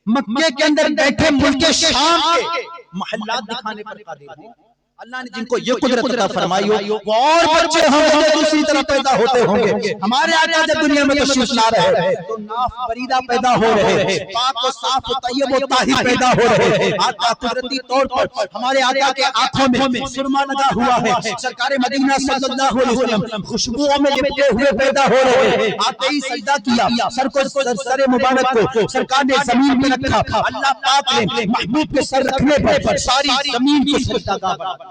مکے کے اندر بیٹھے ملک شام کے محلات دکھانے پر قادر ہیں، اللہ نے جن کو یہ قدرت عطا فرمائی ہو، وہ اور بچے ہوں گے دوسری طرح پیدا ہوتے ہوں گے۔ ہمارے آقا جب دنیا میں تشریف لا رہے ہیں تو ناف بریدہ پیدا ہو رہے ہیں، پاک و صاف و طیب و طاہر پیدا ہو رہے ہیں۔ آقا قدرتی طور پر ہمارے آقا کے آنکھوں میں سرما لگا ہوا ہے، سرکار مدینہ صلی اللہ علیہ وسلم خوشبوؤں میں لپٹے ہوئے پیدا ہو رہے ہیں۔ آتے ہی سجدہ کیا، سر کو سر مبارک کو سرکار نے زمین پہ رکھا، اللہ پاک نے محبوب کے سر رکھنے پر ساری زمین کو سجدہ گاہ۔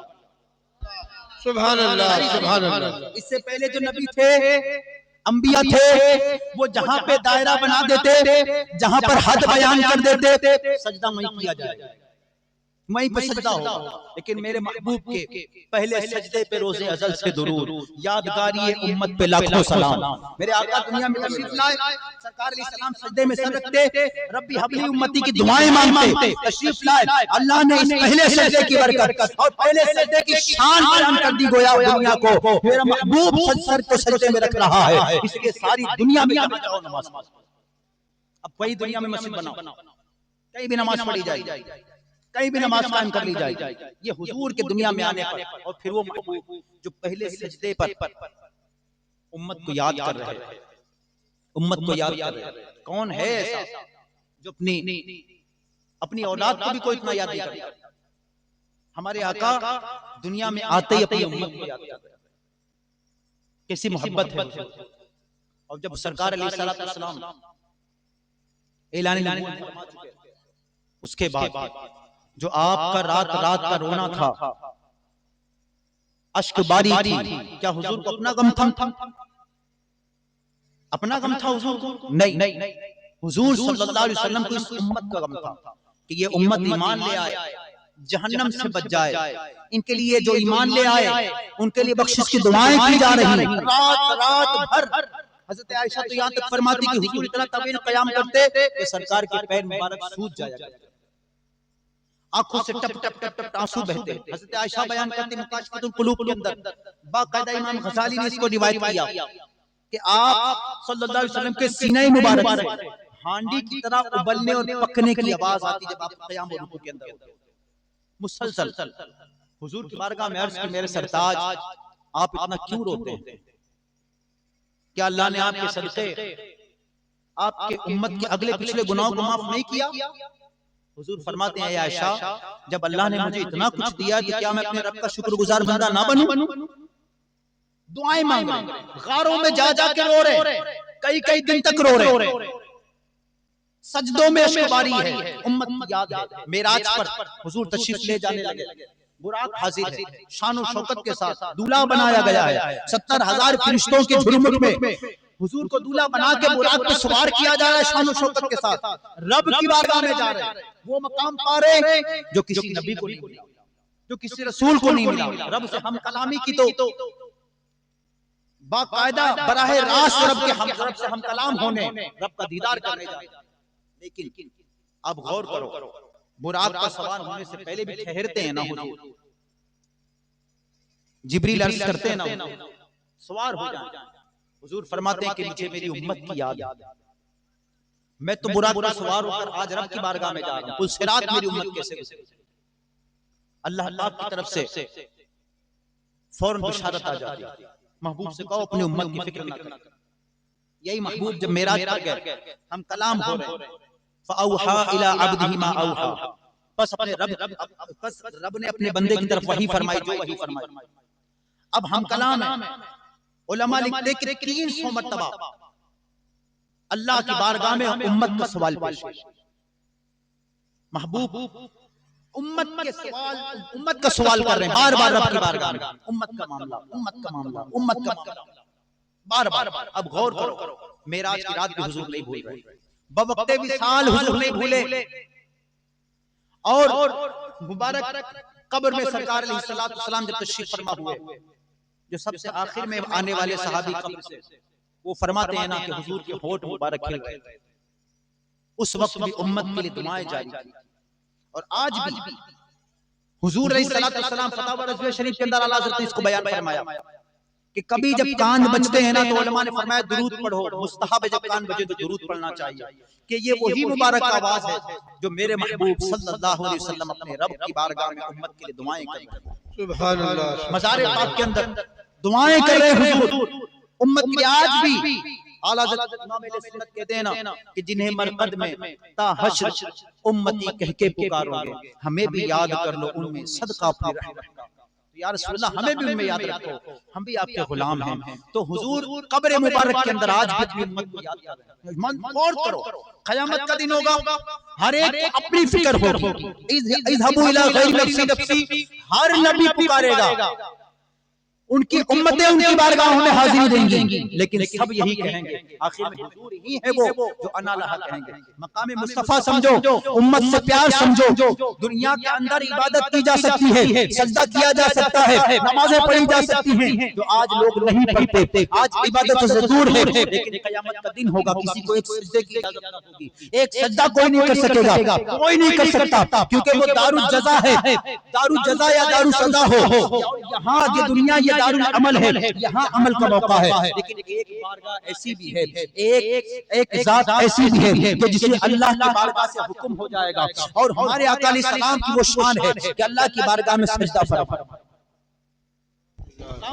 سبحان اللہ سبحان اللہ۔ اس سے پہلے جو نبی تھے، انبیاء تھے، وہ جہاں پہ دائرہ بنا دیتے، جہاں پر حد بیان کر دیتے، سجدہ وہیں کیا جائے، وہیں پہ سجدہ ہوگا، لیکن میرے محبوب کے پہلے سجدے پہ روز ازل سے درود، یادگاری امت پہ لاکھوں سلام۔ میرے آقا دنیا میں تشریف لائے، سرکار علیہ السلام سجدے میں سر رکھتے، ربی حبلی امتی کی دعائیں مانگتے، تشریف لائے، اللہ نے اس پہلے سجدے کی برکت اور پہلے سجدے کی شان بیان کر دی گویا دنیا کو، میرا محبوب سر کو سجدے میں رکھ رہا ہے، اس لیے ساری دنیا میں جہاں جاؤ نماز پڑھو۔ اب کوئی دنیا میں مسجد بناؤ، کہیں بھی نماز پڑھی جائے، کہیں بھی نماز قائم کر لی جائے، یہ حضور کے دنیا میں آنے پر، اور پھر وہ محبوب جو پہلے سجدے پر امت کو یاد کر رہے ہیں، امت کو یاد کر رہے ہیں۔ کون ہے ایسا جو اپنی اولاد کو بھی کوئی اتنا یاد نہیں کرتا؟ ہمارے آقا دنیا میں آتے ہی اپنی امت کو یاد کرتے ہیں، کیسی محبت ہے۔ اور جب سرکار علیہ السلام اعلان نبوت فرما چکے، اس کے بعد جو آپ کا رات کا رونا تھا، اشک باری تھی، کیا حضور کو اپنا غم تھا؟ اپنا غم تھا حضور کو؟ نہیں، حضور صلی اللہ علیہ وسلم کو اس امت کا غم تھا کہ یہ امت ایمان لے آئے، جہنم سے بچ جائے، ان کے لیے جو ایمان لے آئے ان کے لیے بخشش کی دعائیں کی جا رہی ہیں۔ رات بھر حضرت عائشہ تو یہاں تک فرماتی کہ حضور اتنا طویل قیام کرتے کہ سرکار کے پیر مبارک سوج جایا کرتے، آنکھوں سے ٹپ ٹپ ٹپ ٹپ آنسو بہتے۔ حضرت عائشہ بیان کرتی مکاشفۃ القلوب کے اندر، باقاعدہ امام غزالی نے اس کو روایت کیا کہ آپ صلی اللہ علیہ وسلم کے سینہ مبارک سے ہانڈی کی طرح ابلنے اور پکنے کی آواز آتی جب آپ قیام و رکوع کے اندر ہوتے، مسلسل۔ حضور کی بارگاہ میں عرض کہ میرے سرتاج آپ اتنا کیوں روتے ہیں؟ کیا اللہ نے آپ کے صدقے آپ کے امت کے اگلے پچھلے گناہوں کو معاف نہیں کیا؟ حضور فرماتے ہیں اے عائشہ، جب اللہ نے مجھے اتنا کچھ دیا تو کیا میں اپنے رب کا شکر گزار بندہ نہ بنوں؟ دعائیں مانگ رہے، غاروں میں جا جا کے رو رہے، کئی دن تک رو رہے، سجدوں میں اشک باری ہے، امت کی یاد ہے۔ معراج پر حضور تشریف لے جانے لگے، براق حاضر ہے، شان و شوکت کے ساتھ دولہا بنایا گیا ہے، 70,000 فرشتوں کے جھرمٹ میں حضور کو دولہا بنا کے براق پہ سوار کیا جا رہا ہے، شان و شوکت کے ساتھ رب کی بارگاہ میں جا رہے ہیں، وہ مقام پا رہے ہیں جو کسی نبی کو نہیں ملا، جو کسی رسول کو نہیں ملا۔ رب سے ہم کلامی کی تو باقاعدہ براہ راست رب سے ہم کلام ہونے، رب کا دیدار کرنے جا رہے ہیں۔ لیکن اب غور کرو، براق کا سوار ہونے سے پہلے بھی ٹھہرتے ہیں نا حضور، جبریل عرض کرتے ہیں نا سوار ہو جائیں، حضور فرماتے ہیں کہ مجھے میری امت کی یاد ہے، میں تو براق پر سوار ہو کر آج رب کی بارگاہ میں جا رہا ہوں، پل صراط میری امت کیسے گزرے؟ اللہ پاک کی طرف سے فوراً بشارت آ جاتی ہے، محبوب سے کہو اپنی امت کی فکر نہ کریں۔ یہی محبوب جب معراج پر گئے، ہم کلام ہو رہے ہیں، فَأَوْحَا إِلَىٰ عَبْدِهِ مَا أَوْحَا، بس رب نے اپنے بندے کی طرف وحی فرمائی جو وحی فرمائی۔ اب ہم کلام ہیں، علماء لکھتے کہ 300 مرتبہ اللہ کی بارگاہ میں امت کا سوال پیش ہے۔ محبوب امت کا سوال کر رہے ہیں بار بار رب کی بارگاہ میں، امت کا معاملہ، امت کا معاملہ، امت کا معاملہ، بار بار۔ اب غور کرو، معراج کی رات بھی حضور نہیں بھول رہے، بوقت وصال حضور نہیں بھولے، اور مبارک قبر میں سرکار علیہ السلام جب تشریف فرما ہوئے، جو سب سے آخر میں آنے والے صحابی قبر سے، وہ فرماتے ہیں نا کہ حضور کے ہونٹ مبارک کھل گئے، اس وقت بھی امت کے لیے دعائیں جاری تھی۔ اور آج بھی حضور علیہ السلام فتاوی رضویہ شریف کے اندر اعلیٰ حضرت نے اس کو بیان فرمایا کہ کبھی جب کان بجتے ہیں نا تو علماء نے فرمایا درود پڑھو، مستحب ہے جب کان بجے تو درود پڑھنا چاہیے، کہ یہ وہی مبارک آواز ہے جو میرے محبوب صلی اللہ علیہ وسلم اپنے رب کی بارگاہ میں امت کے لیے دعائیں کر رہے ہیں۔ سبحان اللہ، مزار پاک کے اندر دعائیں کر رہے ہیں حضور، امت کے آج بھی اعلیٰ حضرت امام اہل سنت کہتے ہیں نا کہ جنہیں مرقد میں تا حشر امتی کہہ کے پکارو گے، ہمیں بھی یاد کر لو ان میں صدقہ اپنی رحمت کا، یا رسول اللہ ہمیں بھی ان میں یاد رکھو، ہم بھی آپ کے غلام ہیں۔ تو حضور قبر مبارک کے اندر آج بھی امت کو یاد کر رہے ہیں۔ غور کرو، قیامت کا دن ہوگا، ہر ایک کو اپنی فکر ہوگی، اذهبوا الى غیر نفسی نفسی، ہر نبی پکارے گا ان کی امتیں ان کی بارگاہوں میں حاضری دیں گی، لیکن سب یہی کہیں گے آخر میں حضور ہی ہے وہ جو انا لہا کہیں گے۔ مقام مصطفیٰ سمجھو، امت سے پیار سمجھو۔ دنیا کے اندر عبادت کی جا سکتی ہے، سجدہ کیا جا سکتا ہے، نمازیں پڑھی جا سکتی ہیں جو آج لوگ نہیں پڑھتے، آج عبادت سے دور ہے، لیکن قیامت کا دن ہوگا کسی کو ایک سجدے کی اجازت نہ ہوگی، ایک سجدہ کوئی نہیں کر سکے گا، کوئی نہیں کر سکتا، کیونکہ وہ دار الجزا ہے، دار الجزا یا دار السزا ہو، یہاں یہ دنیا یہ دار العمل ہے، یہاں عمل کا موقع ہے، لیکن ایک بارگاہ ایسی بھی ہے، ایک ذات ایسی بھی ہے کہ جسے اللہ کی بارگاہ سے حکم ہو جائے گا، اور ہمارے آقا علیہ السلام کی وہ شان ہے کہ اللہ کی بارگاہ میں سجدہ فرما۔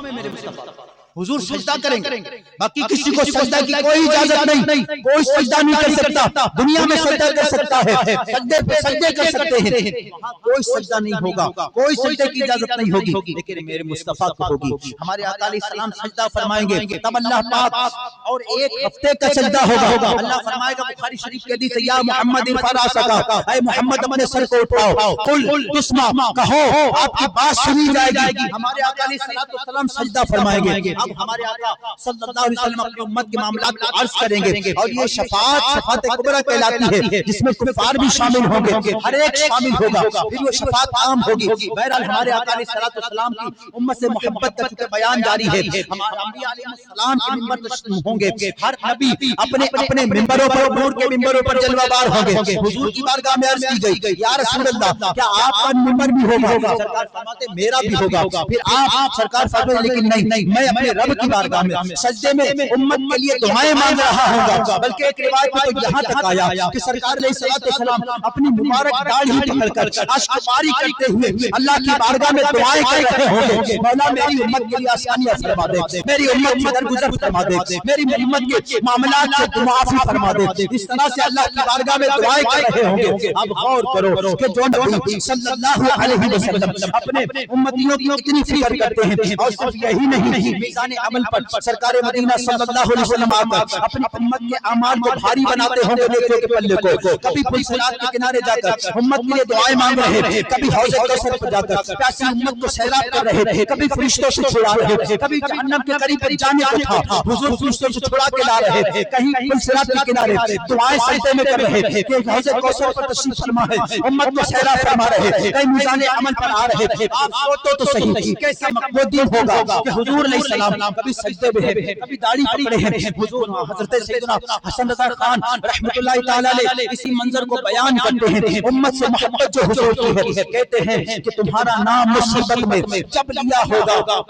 میرے مصطفیٰ حضور سجدہ کریں گے، باقی کسی کو سجدہ کی کوئی اجازت نہیں، کوئی سجدہ نہیں کر سکتا، دنیا میں سجدہ کر سکتا ہے، سجدے پہ سجدے کر سکتے ہیں، وہاں کوئی سجدہ نہیں ہوگا، کوئی سجدے کی اجازت نہیں ہوگی، لیکن میرے مصطفیٰ کو ہوگی۔ ہمارے آقا علیہ السلام سجدہ فرمائیں گے، تب اللہ پاک اور ایک ہفتے کا سجدہ ہوگا، اللہ فرمائے گا بخاری شریف کی حدیث ہے، یا محمد ارفع راسک، اے محمد اپنے سر کو اٹھاؤ، قل تسمع، کہو آپ کی بات سنی جائے گی۔ ہمارے آقا علیہ السلام سجدہ فرمائیں گے، اب ہمارے آقا صلی اللہ علیہ وسلم اپنی امت کے معاملات کو عرض کریں گے، اور یہ شفاعت کبریٰ کہلاتی ہے، جس میں کفار بھی شامل ہوں گے، ہر ایک شامل ہوگا، پھر وہ شفاعت عام ہوگی۔ بہرحال ہمارے آقا علیہ السلام کی امت سے محبت کا چونکہ بیان جاری ہے، ہمارے انبیاء علیہ السلام کے ممبر تشریف ہوں گے، ہر نبی اپنے اپنے ممبروں پر، نور کے ممبروں پر جلوہ بار ہوں گے۔ حضور کی بارگاہ میں عرض کی گئی، یا رسول اللہ کیا آپ کا ممبر بھی ہوگا؟ سرکار فرماتے میرا بھی ہوگا، پھر آپ سرکار فرماتے لیکن نہیں، میں اپنے رب کی بارگاہ میں سجدے میں امت کے لیے دعائیں مانگ رہا ہوں گا۔ بلکہ ایک روایت میں تو یہاں تک آیا کہ سرکار علیہ السلام اپنی مبارک داڑھی پکڑ کر اشکباری کرتے ہوئے اللہ کی بارگاہ میں دعائیں کر رہے ہوں گے، مولا میری امت کے لیے آسانیاں فرما دے، میری امت سے درگزر فرما دے، میری امت کے معاملات سے معافی فرما دے، اس طرح سے اللہ کی بارگاہ میں دعائیں کر رہے ہوں گے۔ اب غور کرو کہ جو نبی صلی اللہ علیہ وسلم اپنے امتیوں کی اتنی فکر کرتے ہیں، اور صرف یہی نہیں، میزان عمل پر سرکار مدینہ صلی اللہ علیہ وسلم آ کر اپنی امت کے اعمال کو بھاری بناتے ہوں گے نیکیوں کے پلے کو، کبھی پل صراط کے کنارے جا کر امت کے لیے دعائیں مانگ رہے تھے، کبھی حوض کوثر پر جا کر پیاسی امت کو سیراب کر رہے تھے، کبھی فرشتوں سے چھڑا رہے تھے، کبھی جہنم کے قریب جانے کو تھا حضور فرشتوں سے چھڑا کے لا رہے تھے، کہیں پل صراط کے کنارے دعائیں سجدے میں کر رہے تھے کہ حوض کوثر پر تشریف فرما ہے، امت کو سیراب فرما رہے تھے، کہیں میزان عمل پر آ رہے تھے۔ آپ سوچو تو صحیح کیسا مقبول دن ہوگا کہ حضور علیہ السلام کبھی سجدے میں ہیں، کبھی داڑھی پکڑے ہیں۔ حضور حضرت سیدنا حسن رضا خان رحمۃ اللہ تعالی علیہ اسی منظر کو بیان کرتے ہیں، امت سے محبت جو حضور کی ہے، کہتے ہیں کہ تمہارا نام مصیبت میں جب لیا ہوگا،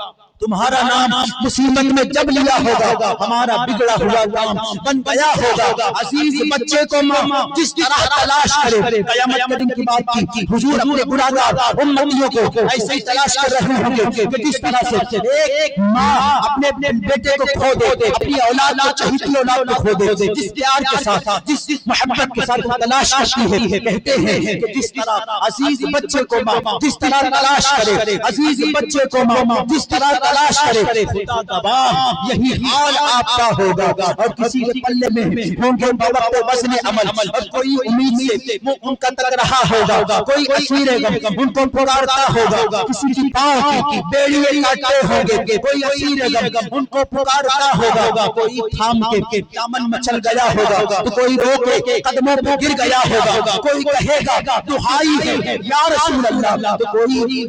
تمہارا نام مصیبت میں جب لیا ہوگا، ہمارا بگڑا ہوا کام بن گیا ہوگا۔ عزیز بچے کو ماں جس طرح تلاش کرے، قیامت کے دن کی بات کی، حضور اپنے گناہگار امتیوں کو ایسے ہی تلاش کر رہے ہوں گے کہ جس طرح سے ایک ماں اپنے بیٹے کو کھو دے، اپنی اولاد کو چہیتی اولاد کو کھو دے، جس پیار کے ساتھ، جس محبت کے ساتھ تلاش کرتی ہے، کہتے ہیں کہ جس طرح عزیز بچے کو ماں جس طرح تلاش کرے، عزیز بچے کو ماں جس طرح تلاش کرے، خدا گواہ یہی حال آپ کا ہوگا۔ اور کسی کے پلے میں ہوں گے بوقت وزن عمل، اور کوئی امید سے ان کا تک رہا ہوگا، کوئی اسیر غم ان کو پکارتا ہوگا، کسی کی پاؤں کی بیڑیاں کاٹتے ہوں گے، کوئی اسیر غم ان کو پکارتا ہوگا، کوئی تھام کے دامن مچل گیا ہوگا، تو کوئی روک کے قدموں پہ گر گیا ہوگا، کوئی کہے گا دعائی ہے یا رسول اللہ، تو کوئی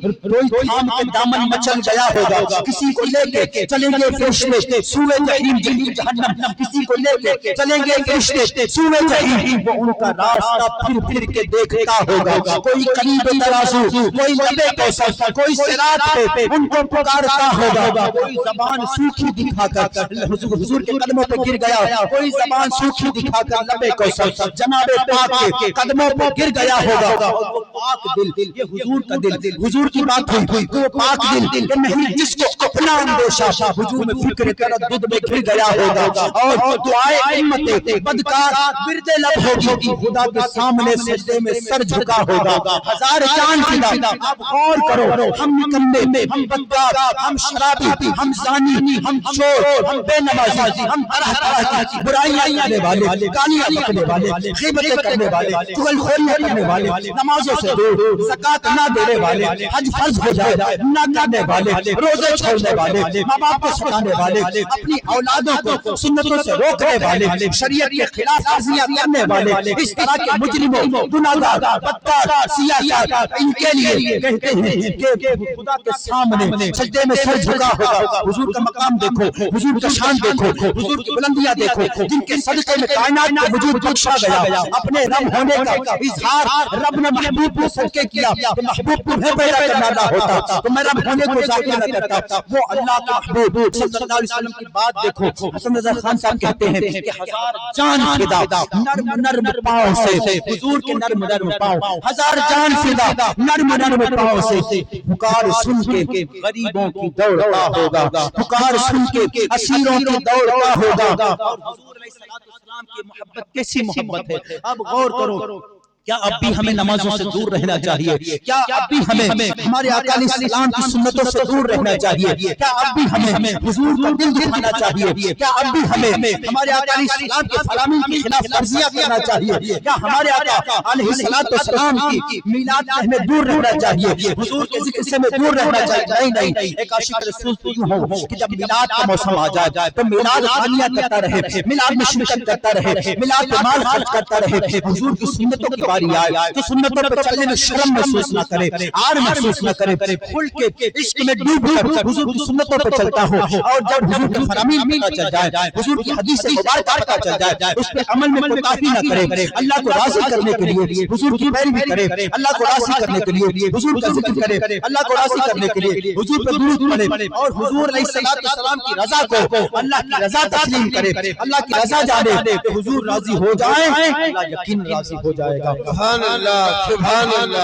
تھام کے دامن مچل گیا ہوگا، کسی کو لے کے چلیں گے فرشتے سوئے جہنم جہنم، کسی کو لے کے چلیں گے فرشتے سوئے جہنم، وہ ان کا راستہ پھر پھر کے دیکھتا ہوگا، کوئی قریب ترازو، کوئی لبے کوثر، کوئی صراط پہ ان کو پکارتا ہوگا، کوئی زبان سوکھی دکھا کر حضور کے قدموں پہ گر گیا، کوئی زبان سوکھی دکھا کر لبے کوثر جناب پاک کے قدموں پہ گر گیا ہوگا، اور وہ پاک دل، یہ حضور کا دل، حضور کی بات ہوئی، وہ پاک دل کہ نہیں جس کو اپنا اندیشہ حضور میں فکر تردد میں گر گیا ہوگا، اور دعائے امت بدکار ورد لب ہوگی، خدا کے سامنے سجدے میں سر جھکا ہوگا، ہزار چاند فدا۔ آپ غور کرو، ہم نکمے، ہم بدکار، ہم شرابی، ہم زانی، ہم چور، ہم بے نمازی، ہم طرح طرح کی برائیاں کرنے والے، گالیاں بکنے والے، غیبتیں کرنے والے، چغل خوریاں کرنے والے، نمازوں سے دور، زکوٰۃ نہ دینے والے، حج فرض ہو جائے نہ کرنے والے، روزے چھوڑنے چھوڑنے والے، ماں باپ کو ستانے والے، اپنی اولادوں کو سنتوں سے روکنے والے، شریعت کے خلاف ورزیاں کرنے والے، اس طرح کے مجرموں، گناہگار، بدکار، سیاہکار، ان کے لیے کہتے ہیں کہ خدا کے سامنے سجدے میں سر جھکا ہوگا۔ حضور کا مقام دیکھو، حضور کا شان دیکھو، حضور کی بلندیاں دیکھو، جن کے صدقے میں کائنات کو وجود بخشا گیا۔ اپنے رب ہونے کا اظہار رب نے محبوب کو صدقے کیا کہ محبوب تمہیں پیدا کرنا نہ ہوتا تو میں رب ہونے کو ظاہر نہ کرتا۔ وہ اللہ کا محبوب صلی اللہ علیہ وسلم کی بات دیکھو، حسن رضا خان صاحب کہتے ہیں کہ ہزار جان فدا نرم نرم پاؤں سے، حضور کے نرم نرم پاؤں، ہزار جان فدا نرم نرم پاؤں سے، پکار سن کے غریبوں کی دوڑتا ہوگا، پکار سن کے اسیروں کی دوڑتا ہوگا۔ اور حضور علیہ السلام کی محبت کیسی محبت ہے، اب غور کرو، کیا اب بھی ہمیں نمازوں سے دور رہنا چاہیے؟ کیا اب بھی ہمیں ہمارے آقا علیہ السلام کی سنتوں سے دور رہنا چاہیے؟ کیا اب بھی ہمیں حضور کا دل دکھانا چاہیے؟ کیا اب بھی ہمیں ہمارے آقا علیہ السلام کے فرامین کی خلاف ورزیاں کرنا چاہیے؟ کیا ہمارے آقا علیہ السلام کی میلاد سے ہمیں دور رہنا چاہیے؟ حضور کے ذکر سے ہمیں دور رہنا چاہیے؟ نہیں، ایک عاشق رسول تو یوں ہو کہ جب میلاد کا موسم آ جائے تو میلاد خانیاں کرتا رہے، میلاد میں شرکت کرتا رہے، میلاد پہ مال خرچ کرتا رہے، حضور کی سنتوں کی تو سنتوں پر چلنے میں شرم محسوس نہ کرے، آر محسوس نہ کرے، کھل کے عشق میں ڈوب کر حضور کی سنتوں پر چلتا ہو، اور جب حضور کے فرامین پتہ چل جائے، حضور کی حدیث مبارکہ پتہ چل جائے، اس پہ عمل میں کوتاہی نہ کرے، اللہ کو راضی کرنے کے لیے حضور کی پیروی کرے، اللہ کو راضی کرنے کے لیے حضور کا ذکر کرے، اللہ کو راضی کرنے کے لیے حضور پہ درود پڑھے، اور حضور علیہ السلام کی رضا کو اللہ کی رضا تسلیم کرے، اللہ کی رضا جانے کہ حضور راضی ہو جائیں، اللہ یقین راضی ہو جائے گا۔ سبحان اللہ، سبحان اللہ،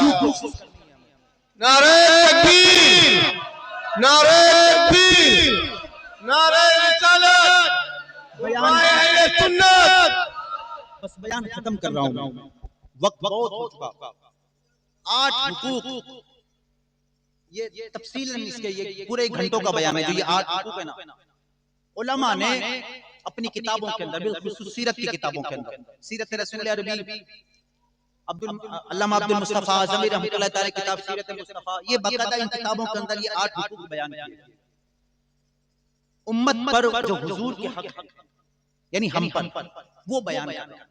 نعرہ تکبیر، نعرہ تکبیر، نعرہ رسالت، اہل سنت۔ بس بیان ختم کر رہا ہوں، وقت بہت ہو چکا۔ 8 حقوق، یہ تفصیل نہیں، اس کے یہ پورے گھنٹوں کا بیان ہے جو یہ 8 حقوق ہے نا، علماء نے اپنی کتابوں کے اندر، بالخصوص سیرت کی کتابوں کے اندر، سیرت رسول عربی، علامہ عبد المصطفیٰ اعظمی رحمۃ اللہ تعالی کتاب سیرت المصطفیٰ، یہ باقاعدہ ان کتابوں کے اندر یہ 8 حقوق بیان کیے ہیں۔ امت پر جو حضور کے حق ہیں، یعنی ہم پر، وہ بیان کیا ہے۔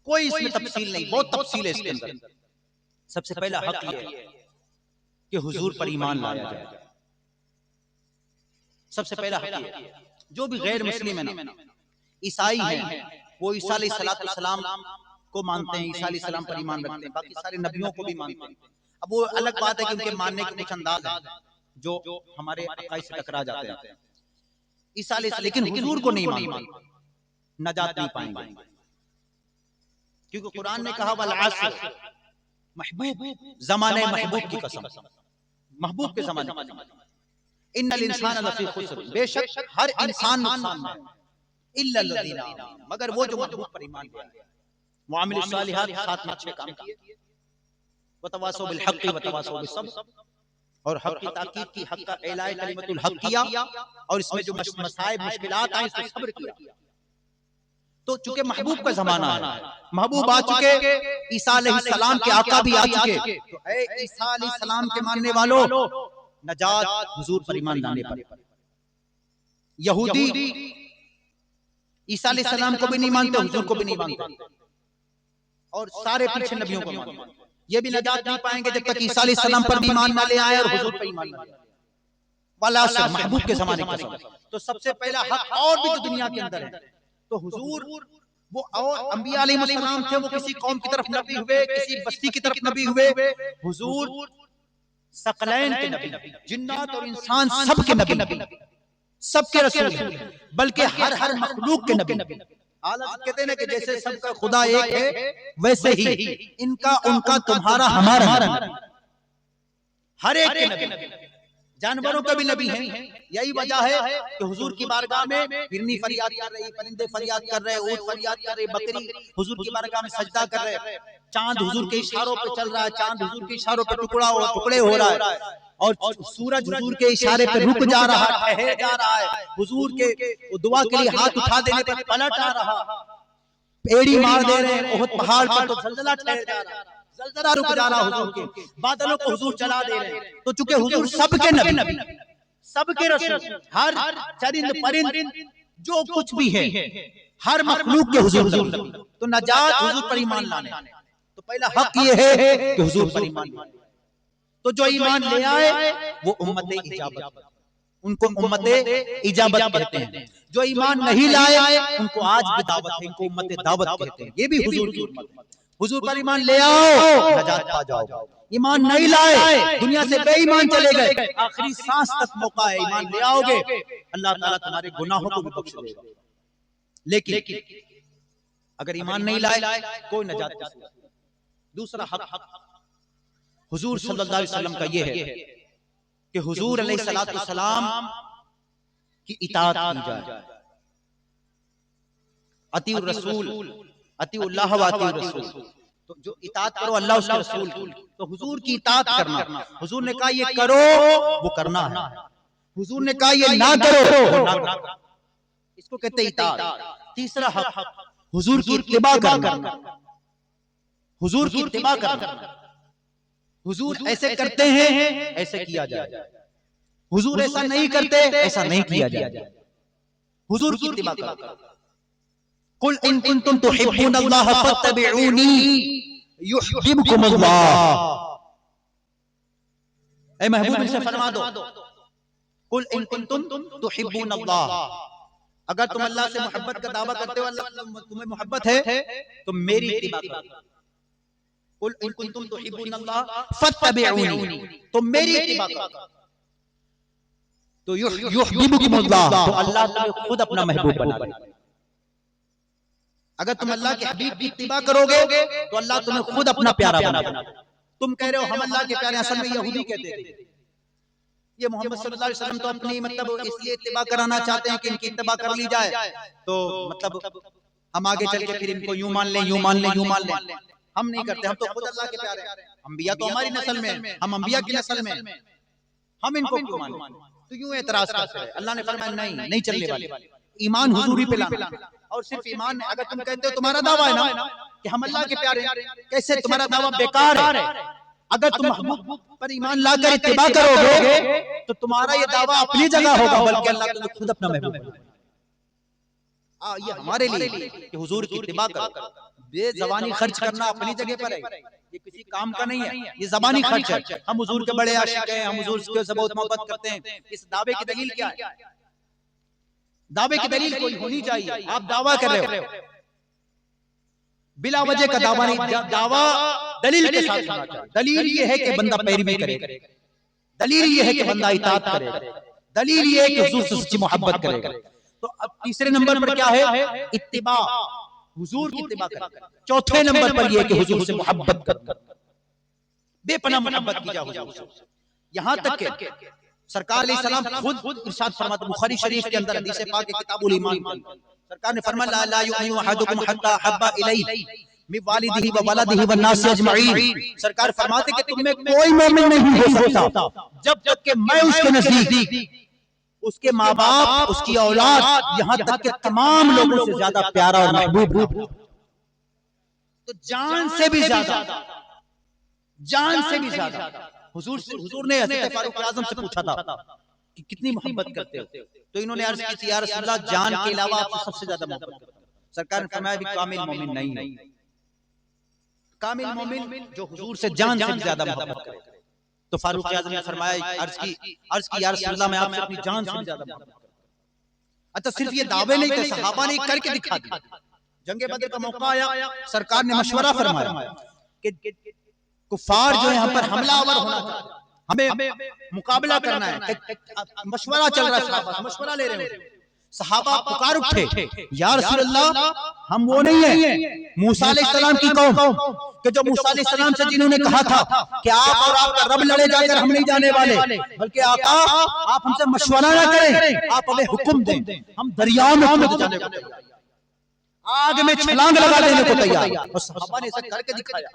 کوئی اس میں تفصیل نہیں، بہت تفصیل ہے اس کے اندر۔ سب سے پہلا حق یہ ہے کہ حضور پر ایمان لایا جائے۔ سب سے پہلا حق یہ ہے، جو بھی غیر مسلم ہے نا، عیسائی ہیں، وہ عیسیٰ علیہ السلام کو مانتے ہیں، عیسیٰ علیہ السلام پر ایمان رکھتے ہیں، باقی سارے نبیوں کو بھی مانتے ہیں۔ اب وہ الگ بات ہے کہ ان کے ماننے کے کچھ انداز ہیں جو ہمارے عقائد سے ٹکرا جاتے ہیں۔ عیسیٰ علیہ السلام لیکن حضور کو نہیں مانتے، نجات نہیں پائیں گے، کیونکہ قرآن نے کہا والعصر، محبوب، زمانے محبوب کی قسم، محبوب کے زمانے کی قسم، ان الانسان لفی خسر، بے شک ہر انسان نقصان میں ہے، الا الذین آمنوا، مگر وہ جو محبوب پر ایمان لے آئے، وعمل الصالحات، ساتھ میں اچھے کام کیے، وتواصوا بالحق وتواصوا بالصبر، اور حق کی تاکید کی، حق کا اعلاء کلمت الحق کیا، اور اس میں جو مصائب مشکلات آئیں اس پر صبر کیا۔ تو چونکہ محبوب کا زمانہ ہے، محبوب آ چکے، عیسیٰ علیہ السلام کے آقا بھی آ چکے، تو اے عیسیٰ علیہ السلام کے ماننے والوں، نجات حضور پر ایمان لانے پر۔ یہودی عیسیٰ علیہ السلام کو بھی نہیں مانتے، حضور کو بھی نہیں مانتے، اور سارے پیچھے نبیوں کو مانتے ہیں، یہ بھی نجات نہیں پائیں گے جب تک عیسیٰ علیہ السلام پر بھی ایمان نہ لے آئے اور حضور پر ایمان نہ لے آئے۔ والعصر، محبوب کے زمانے کی قسم۔ تو سب سے پہلا حق، اور بھی جو دنیا کے اندر ہے، تو حضور وہ اور انبیاء علیہ السلام تھے، وہ کسی قوم کی طرف نبی ہوئے، کسی بستی کی طرف نبی ہوئے، حضور ثقلین کے نبی، جنات اور انسان سب کے نبی، سب کے رسول ہیں، بلکہ ہر مخلوق کے نبی۔ کہتے ہیں کہ جیسے سب کا خدا ایک ہے، ویسے ہی ان کا، ان کا، تمہارا، ہمارا، ہر ایک کے نبی، جانوروں کا بھی نبی ہیں۔ یہی وجہ ہے کہ حضور کی بارگاہ میں ہرنی فریاد کر رہی، پرندے فریاد کر رہے، اونٹ فریاد کر رہے، بکری حضور کی بارگاہ میں سجدہ کر رہے، چاند حضور کے اشاروں پہ چل رہا ہے، چاند حضور کے اشاروں پہ ٹکڑے ہو رہا ہے، اور سورج حضور کے اشارے پہ رک جا رہا ہے، ٹھہر جا رہا ہے، حضور کے دعا کے لیے ہاتھ اٹھا دینے پر پلٹ آ رہا، ایڑی مار دے رہے ہیں احد پہاڑ پر تو زلزلہ ٹھہر جا رہا، زلزلہ رک جا رہا حضور کے، بادلوں کو حضور چلا دے رہے ہیں۔ تو چونکہ حضور سب کے نبی، سب کے رسول، ہر چرند پرند جو کچھ بھی ہے ہر مخلوق کے حضور نبی، تو نجات حضور پر ایمان لانے، تو پہلا حق یہ ہے کہ حضور پر ایمان لانے. تو جو ایمان لے آئے وہ امت اجابت، ان کو امت اجابت کہتے ہیں. جو ایمان نہیں لائے ان کو آج بھی دعوت ہے، ان کو امت دعوت کہتے ہیں. یہ بھی حضور کی امت. حضور پر ایمان لے آؤ نجات پا جاؤ. ایمان نہیں لائے دنیا سے بے ایمان چلے گئے، آخری سانس تک موقع ہے، ایمان لے آؤ گے اللہ تعالیٰ تمہارے گناہوں کو بھی بخش دے گا. لیکن اگر ایمان نہیں لائے کوئی نجات نہیں. دوسرا حق حضور صلی اللہ علیہ وسلم کا یہ ہے کہ حضور علیہ السلام کی اطاعت کی جائے. اطیع الرسول، اطیع اللہ و اطیع الرسول. تو جو اطاعت کرو اللہ اس کے رسول کی، تو حضور کی اطاعت کرنا. حضور نے کہا یہ کرو وہ کرنا ہے، حضور نے کہا یہ نہ کرو وہ نہ کرو. اس کو کہتے ہیں اطاعت. تیسرا حق حضور کی اتباع کرنا. حضور کی اتباع کرنا. حضور ایسے کرتے ہیں ایسے کیا جائے، حضور ایسا نہیں کرتے ایسا نہیں کیا جائے. حضور کی اتباع کرنا. قل ان کنتم تحبون اللہ فاتبعونی یحببکم اللہ. اے محبوب ان سے فرما دو قل ان کنتم تحبون اللہ، اگر تم اللہ سے محبت کا دعویٰ کرتے ہو، اللہ تمہیں محبت ہے تو میری اتباع کرو. قل ان کنتم تحبون اللہ فاتبعونی، تو میری اتباع کرو. تو یحببکم اللہ، تو اللہ تمہیں خود اپنا محبوب بنا لے. اگر تم اللہ کے حبیب کی اتباع کرو گے تو اللہ تمہیں خود اپنا پیارا بنا لے. تم کہہ رہے ہو ہم اللہ کے پیارے، اصل میں یہودی کہتے تھے. یہ محمد صلی اللہ علیہ وسلم تو اپنی مطلب اس لیے اتباع کرانا چاہتے ہیں کہ ان کی اتباع کر لی جائے، تو مطلب ہم آگے چل کے پھر ان کو یوں مان لیں یوں مان لیں یوں مان لیں. ہم نہیں کرتے، ہم تو خود اللہ کے پیارے ہیں. انبیاء تو ہماری نسل میں، ہم انبیاء کی نسل میں، ہم ان کو کیوں مانیں؟ تو یوں اعتراض کرتے ہیں. اللہ نے فرمایا نہیں چلنے والے، ایمان حضوری پہ لانا. اور صرف ایمان، اگر تم کہتے ہو تمہارا دعویٰ ہے نا کہ ہم اللہ کے پیارے ہیں، کیسے تمہارا دعویٰ بیکار ہے. اگر تم محبوب پر ایمان لا کر اتباع کرو گے تو تمہارا یہ دعویٰ اپنی جگہ ہوگا، بلکہ اللہ تمہیں خود اپنا محبوب بنا. یہ ہمارے لیے کہ حضور کی اتباع کرو. یہ زبانی خرچ کرنا اپنی جگہ پر ہے، یہ کسی کام کا نہیں ہے، یہ زبانی خرچ ہے. ہم حضور کے بڑے عاشق ہیں، ہم حضور سے بہت محبت کرتے ہیں. اس دعوے کی دلیل کیا ہے؟ دعوے کی دلیل کوئی ہونی چاہیے. آپ دعویٰ کر رہے ہو، بلا وجہ کا دعویٰ نہیں، دعویٰ دلیل کے ساتھ ہونا چاہیے. دلیل یہ ہے کہ بندہ پیروی کرے، دلیل یہ ہے کہ بندہ اطاعت کرے، دلیل یہ ہے کہ حضور سے سچی محبت کرے. تو اب تیسرے نمبر پر کیا ہے؟ اتباع، حضور کی اتباع کرے. چوتھے نمبر پر یہ ہے کہ حضور سے محبت کرے، بے پناہ محبت کی جائے حضور سے. یہاں تک کہ سرکار علیہ السلام خود ارشاد فرماتے، بخاری شریف کے اندر حدیث پاک کتاب الایمان، سرکار نے فرمایا لا یؤمن احدکم حتی احب الیہ من والدہ و ولدہ والناس اجمعین. سرکار فرماتے کہ تم میں کوئی مومن نہیں ہو سکتا جب تک کہ میں اس کے نزدیک اس کے ماں باپ، اس کی اولاد، یہاں تک کہ تمام لوگوں سے زیادہ پیارا اور محبوب ہوں. تو جان سے بھی زیادہ، جان سے بھی زیادہ حضور نے حضرت فاروق اعظم سے پوچھا تھا کہ کتنی محبت کرتے ہو؟ تو انہوں نے عرض کی تھی یا رسول اللہ جان کے علاوہ آپ سے سب سے زیادہ محبت کرتا ہوں. سرکار نے فرمایا بھی کامل مومن نہیں ہے. کامل مومن جو حضور سے جان سے زیادہ محبت کرے. تو فاروق اعظم نے فرمایا، عرض کی یا رسول اللہ میں آپ سے اپنی جان سے زیادہ محبت کرتا ہوں. اچھا صرف یہ دعوے نہیں تھے، صحابہ نے کر کے دکھا دیا. جنگ بدر کا موقع آیا، سرکار نے مشورہ فرمایا کہ کفار جو یہاں پر حملہ آور ہونا چاہتے ہیں، ہمیں مقابلہ کرنا ہے. مشورہ چل رہا ہے، صحابہ مشورہ لے رہے ہیں. صحابہ پکار اٹھے یا رسول اللہ ہم وہ نہیں ہیں موسیٰ علیہ السلام کی قوم کہ جو موسیٰ علیہ السلام سے جنہوں نے کہا تھا کہ آپ اور آپ کا رب لڑے جا کر ہم نہیں جانے والے، بلکہ آقا آپ ہم سے مشورہ نہ کریں، آپ ہمیں حکم دیں، ہم دریاؤں میں کود جانے کو تیار، آگ میں چھلانگ لگا دینے کو تیار. اور صحابہ نے اسے کر کے دکھایا.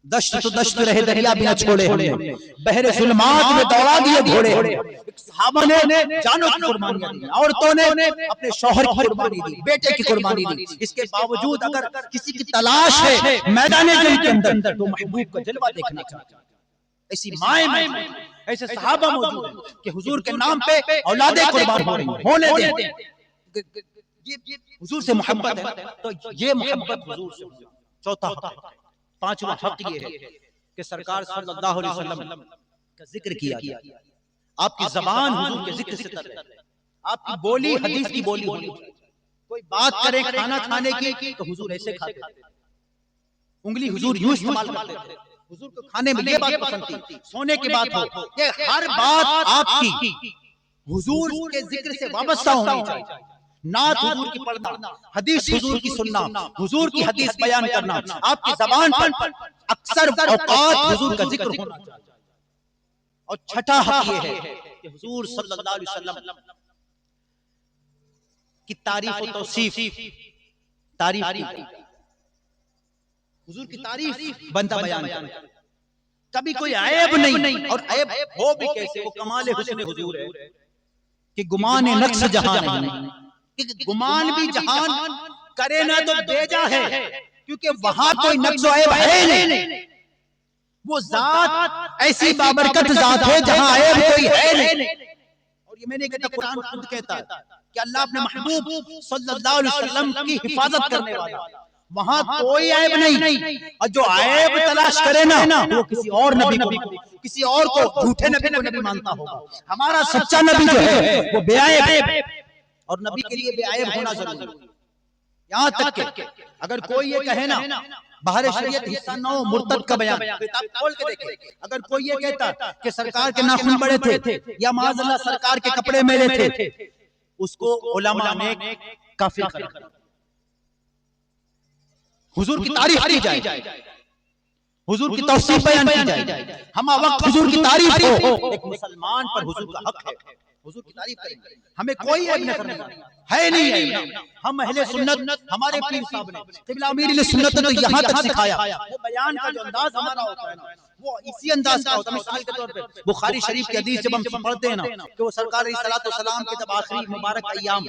دشت تو دشت رہے دریا بھی نہ چھوڑے ہم نے، بحر ظلمات میں دوڑا دیے گھوڑے. صحابہ نے جانوں کی قربانیاں دی، عورتوں نے اپنے شوہر کی قربانی دی، بیٹے کی قربانی دی. اس کے باوجود اگر کسی کی تلاش ہے میدان جنگ کے اندر تو محبوب کا جلوہ دیکھنا چاہتا ہے. ایسی مائیں موجود ہیں، ایسے صحابہ موجود ہیں کہ حضور کے نام پہ اولادیں قربان ہو رہی ہیں، ہونے دیں۔ یہ حضور سے محبت ہے تو یہ محبت حضور سے ہوگی۔ چوتھا حق ہے، پانچواں حق یہ ہے کہ سرکار صلی اللہ علیہ وسلم کا ذکر کیا جائے، آپ کی زبان حضور کے ذکر سے تر ہے، آپ کی بولی حدیث کی بولی ہونی چاہیے۔ کوئی بات کرے کھانا کھانے کی تو حضور ایسے کھاتے تھے، انگلی حضور یوں استعمال کرتے تھے، حضور کو کھانے میں یہ بات پسند تھی، سونے کی بات ہو، یہ ہر بات آپ کی حضور کے ذکر سے وابستہ ہونی چاہیے۔ نعت حضور کی پڑھنا، حدیث حضور کی سننا، حضور کی حدیث بیان کرنا، آپ کی زبان پر اکثر اوقات حضور کا ذکر ہونا چاہیے۔ اور چھٹا حق یہ ہے کہ حضور صلی اللہ علیہ وسلم کی تعریف و توصیف، تعریف کی، حضور کی تعریف بندہ بیان کرے، کبھی کوئی عیب نہیں، اور عیب ہو بھی کیسے، وہ کمال حسن حضور ہے کہ گمان نقص جہاں نہیں، کہ گمان بھی جہان کرے نہ تو بیجا ہے، کیونکہ وہاں کوئی نقص و عیب ہے نہیں، وہ ذات ایسی بابرکت ذات ہے جہاں عیب کوئی ہے نہیں۔ اور یہ میں نے کہتا، قرآن خود کہتا ہے کہ اللہ اپنے محبوب صلی اللہ علیہ وسلم کی حفاظت کرنے والا، وہاں کوئی عیب نہیں، اور جو عیب تلاش کرے نا وہ کسی اور نبی کو، کسی اور کو جھوٹے نبی کو نبی مانتا ہوگا۔ ہمارا سچا نبی جو ہے وہ بے عیب، اور نبی کے لیے بے عیب ہونا ضروری ہے۔ یہاں تک کہ اگر کوئی یہ کہے نا باہر شریعت حصہ 9 مرتد کا بیان، کتاب کھول کے دیکھیں، اگر کوئی یہ کہتا کہ سرکار کے ناخن بڑے تھے یا معاذ اللہ سرکار کے کپڑے میلے تھے، اس کو علماء نے کافر قرار دیا۔ حضور کی تعریف کی جائے، حضور کی توصیف بیان کی جائے، ہم وقت حضور کی تعریف ہو، ایک مسلمان پر حضور کا حق ہے، حضور کی تعریف کریں گے، ہمیں کوئی عیب نظر نہیں ہے، نہیں، ہم اہل سنت، ہمارے پیر صاحب نے قبلہ امیر علیہ سنت نے یہاں تک سکھایا، وہ بیان کا جو انداز ہمارا ہوتا ہے نا وہ اسی انداز کا ہوتا ہے۔ مثال کے طور پہ بخاری شریف کی حدیث جب ہم پڑھتے ہیں نا کہ وہ سرکار علیہ السلام کے جب آخری مبارک ایام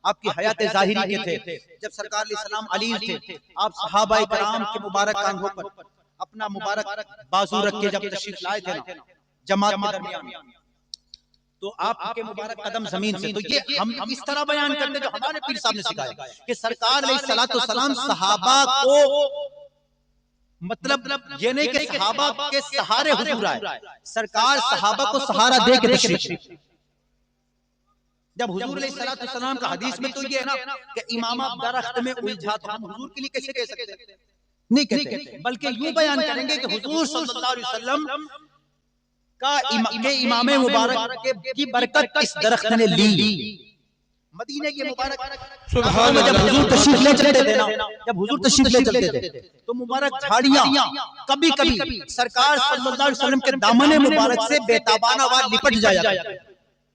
آپ کی حیات ظاہری کے تھے، جب سرکار علیہ السلام علیل تھے، آپ صحابہ کرام کے مبارک کاندھوں پر اپنا مبارک بازو رکھ کے جب تشریف لائے تھے نا جماعت کے درمیان، تو آپ کے مبارک قدم زمین سے، تو یہ ہم اس طرح بیان کرتے جو ہمارے پیر صاحب نے سکھایا کہ سرکار علیہ السلام صحابہ کو، مطلب یہ نہیں کہ صحابہ کے سہارے حضور آئے، سرکار صحابہ کو سہارا دے کے تشریف۔ جب حضور علیہ السلام کا حدیث میں تو یہ ہے نا کہ امامہ درخت میں الجھا، تو ہم حضور کے لیے کیسے کہہ سکتے ہیں؟ نہیں کہتے، بلکہ یوں بیان کریں گے کہ حضور صلی اللہ علیہ وسلم کا امام مبارک کی برکت اس درخت نے لی۔ مدینے کے مبارک سبحان جب اللہ، حضور تشریف لے چلتے تھے نا، جب حضور تشریف لے چلتے تھے تو مبارک جھاڑیاں کبھی کبھی سرکار صلی اللہ علیہ وسلم کے دامن مبارک سے بے تابانہ وار لپٹ جایا کرتے۔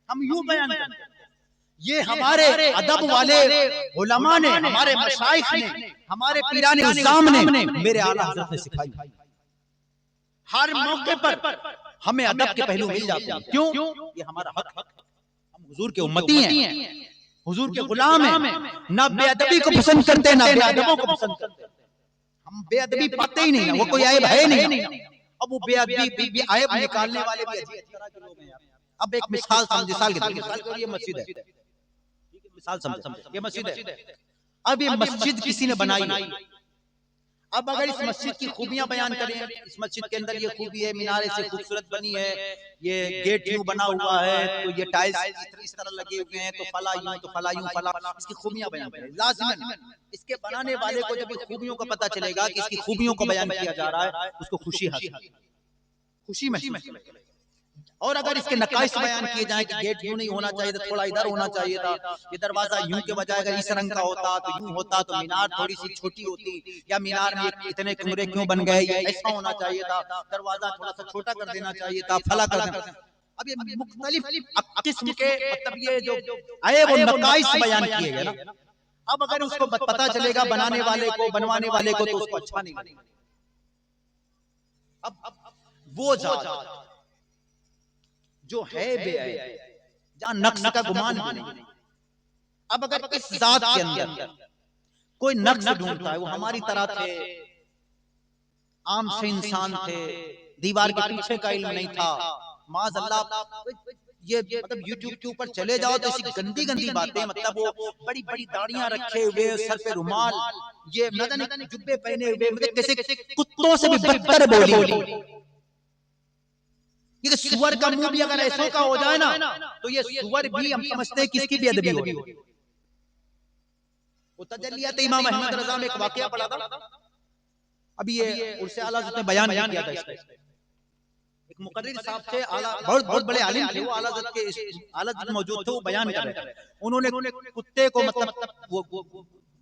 ہم یوں بیان کرتے ہیں، یہ ہمارے ادب والے علماء نے، ہمارے مشائخ نے، ہمارے پیران اعظام نے، میرے اعلیٰ حضرت نے سکھائی۔ ہر موقع پر ہمیں ادب کے پہلو مل جاتے ہیں، کیوں؟ یہ ہمارا حق ہے، ہم حضور کے امتی ہیں، حضور کے غلام ہیں، نہ بے ادبی کو پسند کرتے نہ بے ادبوں کو پسند کرتے، ہم بے ادبی پاتے ہی نہیں، وہ کوئی عیب ہے نہیں۔ اب وہ بے ادبی عیب نکالنے والے بھی عجیب طرح کے لوگ ہیں۔ اب ایک مثال کے یہ مسجد ہے، مثال سمجھے، یہ مسجد ہے، اب یہ مسجد کسی نے بنائی، اب اگر اس مسجد کی خوبیاں بیان کریں، اس مسجد کے اندر یہ خوبی ہے، مینارے سے خوبصورت بنی ہے، یہ گیٹ یوں بنا ہوا ہے، تو یہ ٹائلز اس طرح لگے ہوئے ہیں، تو فلا یوں، تو فلا یوں، فلا، اس کی خوبیاں بیان کریں، لازماً اس کے بنانے والے کو جب اس خوبیوں کا پتہ چلے گا کہ اس کی خوبیوں کو بیان کیا جا رہا ہے، اس کو خوشی حاصل، خوشی محسوس کرے گا۔ اور اگر اس کے نقائص بیان کیے جائیں کہ گیٹ یوں نہیں ہونا چاہیے تھا، تھوڑا ادھر ہونا چاہیے تھا، یہ دروازہ یوں کے بجائے اگر اس رنگ کا ہوتا تو یوں ہوتا، تو مینار تھوڑی سی چھوٹی ہوتی، یا مینار میں اتنے کمرے کیوں بن گئے، یہ ایسا ہونا چاہیے تھا، دروازہ تھوڑا سا چھوٹا کر دینا چاہیے تھا، فلا کر دینا۔ اب یہ مختلف قسم کے مطلب یہ جو عیب و نقائص بیان کیے گئے نا، اب اگر اس کو پتہ چلے گا بنانے والے کو، بنوانے والے کو، تو اس کو اچھا نہیں لگے گا۔ اب وہ ذات جو ہے بے عیب، جہاں نقص کا گمان بھی نہیں، اب اگر اس ذات کے اندر کوئی نقص ڈھونڈتا ہے، وہ ہماری طرح تھے، عام سے انسان تھے، دیوار کے پیچھے کا علم نہیں تھا، معاذ اللہ یہ مطلب یوٹیوب کے اوپر چلے جاؤ تو ایسی گندی گندی باتیں، مطلب وہ بڑی بڑی داڑیاں رکھے ہوئے، سر پہ رومال، یہ مدن جبے پہنے ہوئے، مطلب کیسے کتوں سے بھی بدتر بولی. یہ سور کا منہ بھی اگر ایسوں کا ہو جائے نا تو یہ سور بھی ہم سمجھتے ہیں کس کی بھی ادبی ہوگی. وہ تجلیات امام احمد رضا میں ایک واقعہ پڑھا تھا، ابھی یہ عرص اعلیٰ حضرت نے بیان نہیں کیا تھا اس میں. ایک مقرر صاحب تھے، بہت بڑے عالم تھے، وہ اعلیٰ حضرت کے اعلیٰ حضرت موجود تھے، وہ بیان کر رہے تھے. انہوں نے کتے کو مطلب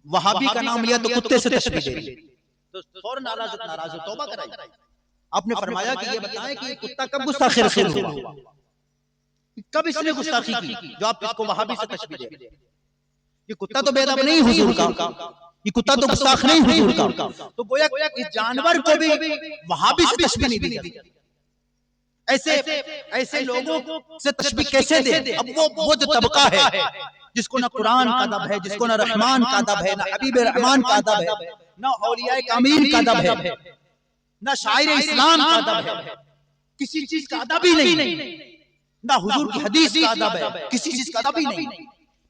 وہابی کا نام لیا تو کتے سے تشبیہ دے دی، تو فوراً اعلیٰ حضرت ناراض ہوئے، توبہ کرائی. آپ نے فرمایا کہ یہ بتائیں کہ یہ کتا کب گستاخ رسول ہوا، کب اس نے گستاخی کی جو آپ اس کو وہابی سے تشبیہ دے رہے ہیں. یہ کتا تو بے ادب نہیں حضور کا، یہ کتا تو گستاخ نہیں حضور کا. تو گویا اس جانور کو بھی وہابی سے تشبیہ نہیں دی جاتی. ایسے لوگوں سے تشبیہ کیسے دے؟ اب وہ جو طبقہ ہے جس کو نہ قرآن کا ادب ہے، جس کو نہ رحمان کا ادب ہے، نہ حبیب رحمان کا ادب ہے، نہ اولیاء کاملین کا ادب ہے، نہ شاعر اسلام کا ادب ہے، کسی چیز کا ادب ہی نہیں، نہ حضور کی حدیث کا ادب ہے، کسی چیز کا ادب ہی نہیں.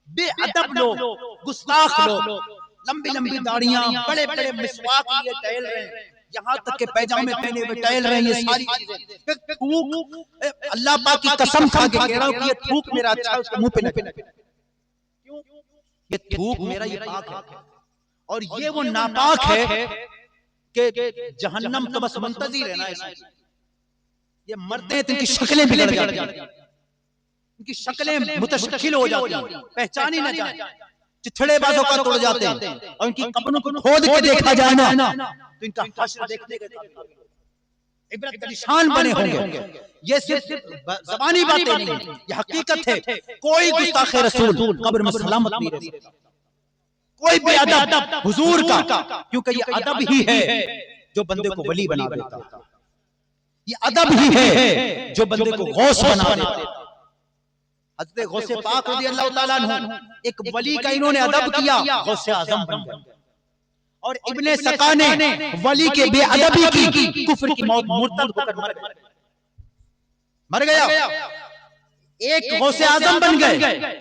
بے ادب لوگ، گستاخ لوگ، لمبی لمبی داڑیاں، بڑے بڑے مسواک لیے ٹہل رہے ہیں، یہاں تک کہ پیجامے پہنے ہوئے ٹہل رہے ہیں. یہ ساری چیزیں تھوک، اللہ پاک کی قسم کھا کے کہہ رہا ہوں کہ یہ تھوک میرا اچھا اس کے منہ پہ لگے. یہ تھوک میرا یہ پاک ہے، اور یہ وہ ناپاک ہے کہ جہنم تو بس منتظر ہے نا. یہ مرتے ہیں تو ان کی شکلیں بگڑ جاتی ہیں، ان کی شکلیں متشکل ہو جاتی ہیں، پہچانی نہ جائیں، چتھڑے بازوں کا توڑ جاتے ہیں، اور ان کی قبروں کو کھود کے دیکھا جائے نا تو ان کا حشر دیکھنے کے عبرت کا نشان بنے ہوں گے. یہ صرف زبانی باتیں نہیں، یہ حقیقت ہے. کوئی گستاخ رسول قبر میں سلامت نہیں رہ سکتا، کوئی بھی ادب حضور کا، کیونکہ یہ ادب ہی ہے جو بندے کو ولی بنا دیتا، یہ ادب ہی ہے جو بندے کو غوث بنا دیتا. حضرت غوث پاک رضی اللہ تعالیٰ عنہ ایک ولی کا انہوں نے ادب کیا، غوث اعظم بن گئے. اور ابن سقا نے ولی کے بے ادبی کی کفر کی موت مرتد ہو کر مر گیا. ایک غوث اعظم بن گئے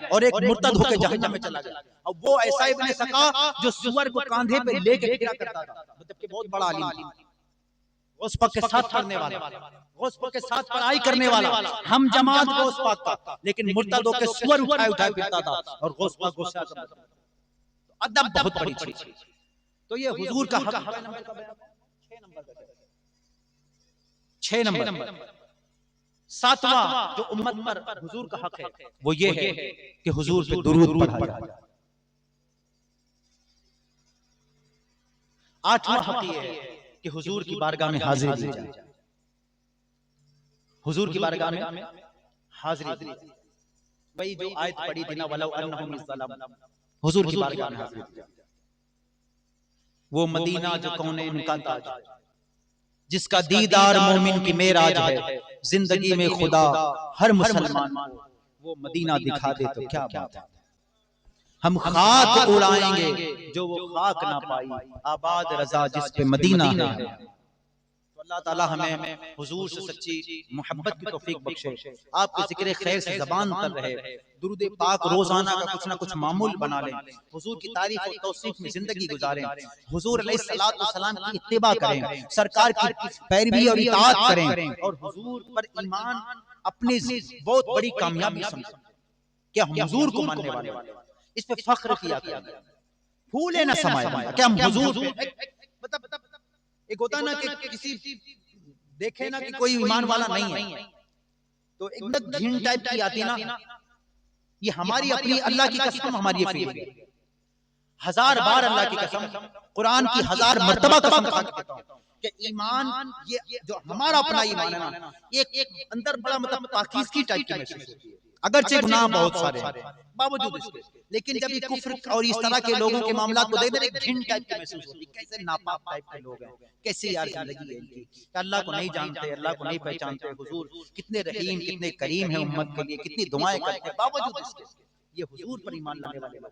اور ایک مرتد ہو کے جہنم میں چلا گیا. اب وہ ایسا ابن سقا جو سور کو کاندھے پہ لے کے پھرا کرتا تھا، مطلب کہ بہت بڑا عالم تھا، غوث پاک کے ساتھ پڑھنے والا، غوث پاک کے ساتھ پڑھائی کرنے والا، ہم جماعت غوث پاک کا، لیکن مرتد ہو کے سور اٹھائے پھرتا تھا، اور غوث پاک غوث اعظم تھا. ادب بہت بڑی چیز. تو یہ حضور کا حق 6 نمبر. 7واں جو امت پر حضور کا حق ہے وہ یہ ہے کہ حضور پہ درود پڑھا جائے. 8واں حق یہ ہے کہ حضور کی بارگاہ میں حاضری دی جائے. حضور کی بارگاہ میں حاضری دی جائے. وہی جو آیت پڑھی تھی نا، وَلَوْ أَنَّهُمْ ظَلَمُوا، حضور کی بارگاہ میں حاضری دی جائے. وہ مدینہ جو کونین کا تاج، جس کا دیدار مومن کی معراج ہے، زندگی میں خدا ہر مسلمان کو وہ مدینہ دکھا دے تو کیا بات ہے. ہم خاک اڑائیں گے جو وہ خاک نہ پائی، آباد رضا جس پہ مدینہ ہے. تو اللہ تعالی ہمیں حضور سے سچی محبت کی توفیق بخشے، آپ کے ذکر خیر سے زبان تر رہے، درود پاک روزانہ کا کچھ نہ کچھ معمول بنا لیں، حضور کی تعریف اور توصیف میں زندگی گزاریں، حضور علیہ السلام کی اتباع کریں، سرکار کی پیروی اور اطاعت کریں، اور حضور پر ایمان اپنی بہت بڑی کامیابی سمجھیں کہ ہم حضور کو ماننے والے ہیں. اس پہ فخر کیا کریں، پھولے نہ سمائے کہ ہم حضور پہ. ایک ہوتا نا کہ کسی دیکھے نا کہ کوئی ایمان والا نہیں ہے تو ایک گھن ٹائپ کی آتی نا، یہ ہماری اپنی اللہ کی قسم ہماری فیلنگ ہے. 1000 بار اللہ کی قسم، قرآن کی 1000 مرتبہ قسم کھا کے کہتا ہوں کہ ایمان، یہ جو ہمارا اپنا ایمان ہے نا، ایک اندر بڑا مطلب پاکیزگی ٹائپ کی محسوس ہوتی ہے. اگرچہ گناہ بہت سارے ہیں باوجود اس کے، لیکن جب یہ کفر اور اس طرح کے لوگوں کے معاملات کو دیکھتے ہیں ایک گھن ٹائپ کی محسوس ہوتی ہے. کیسے ناپاک ٹائپ کے لوگ ہیں، کیسے یار زندگی ہے ان کی، کہ اللہ کو نہیں جانتے، اللہ کو نہیں پہچانتے. حضور کتنے رحیم، کتنے کریم ہیں امت کے لیے، کتنی دعائیں کرتے ہیں، باوجود اس کے یہ حضور پر ایمان لانے والے لوگ.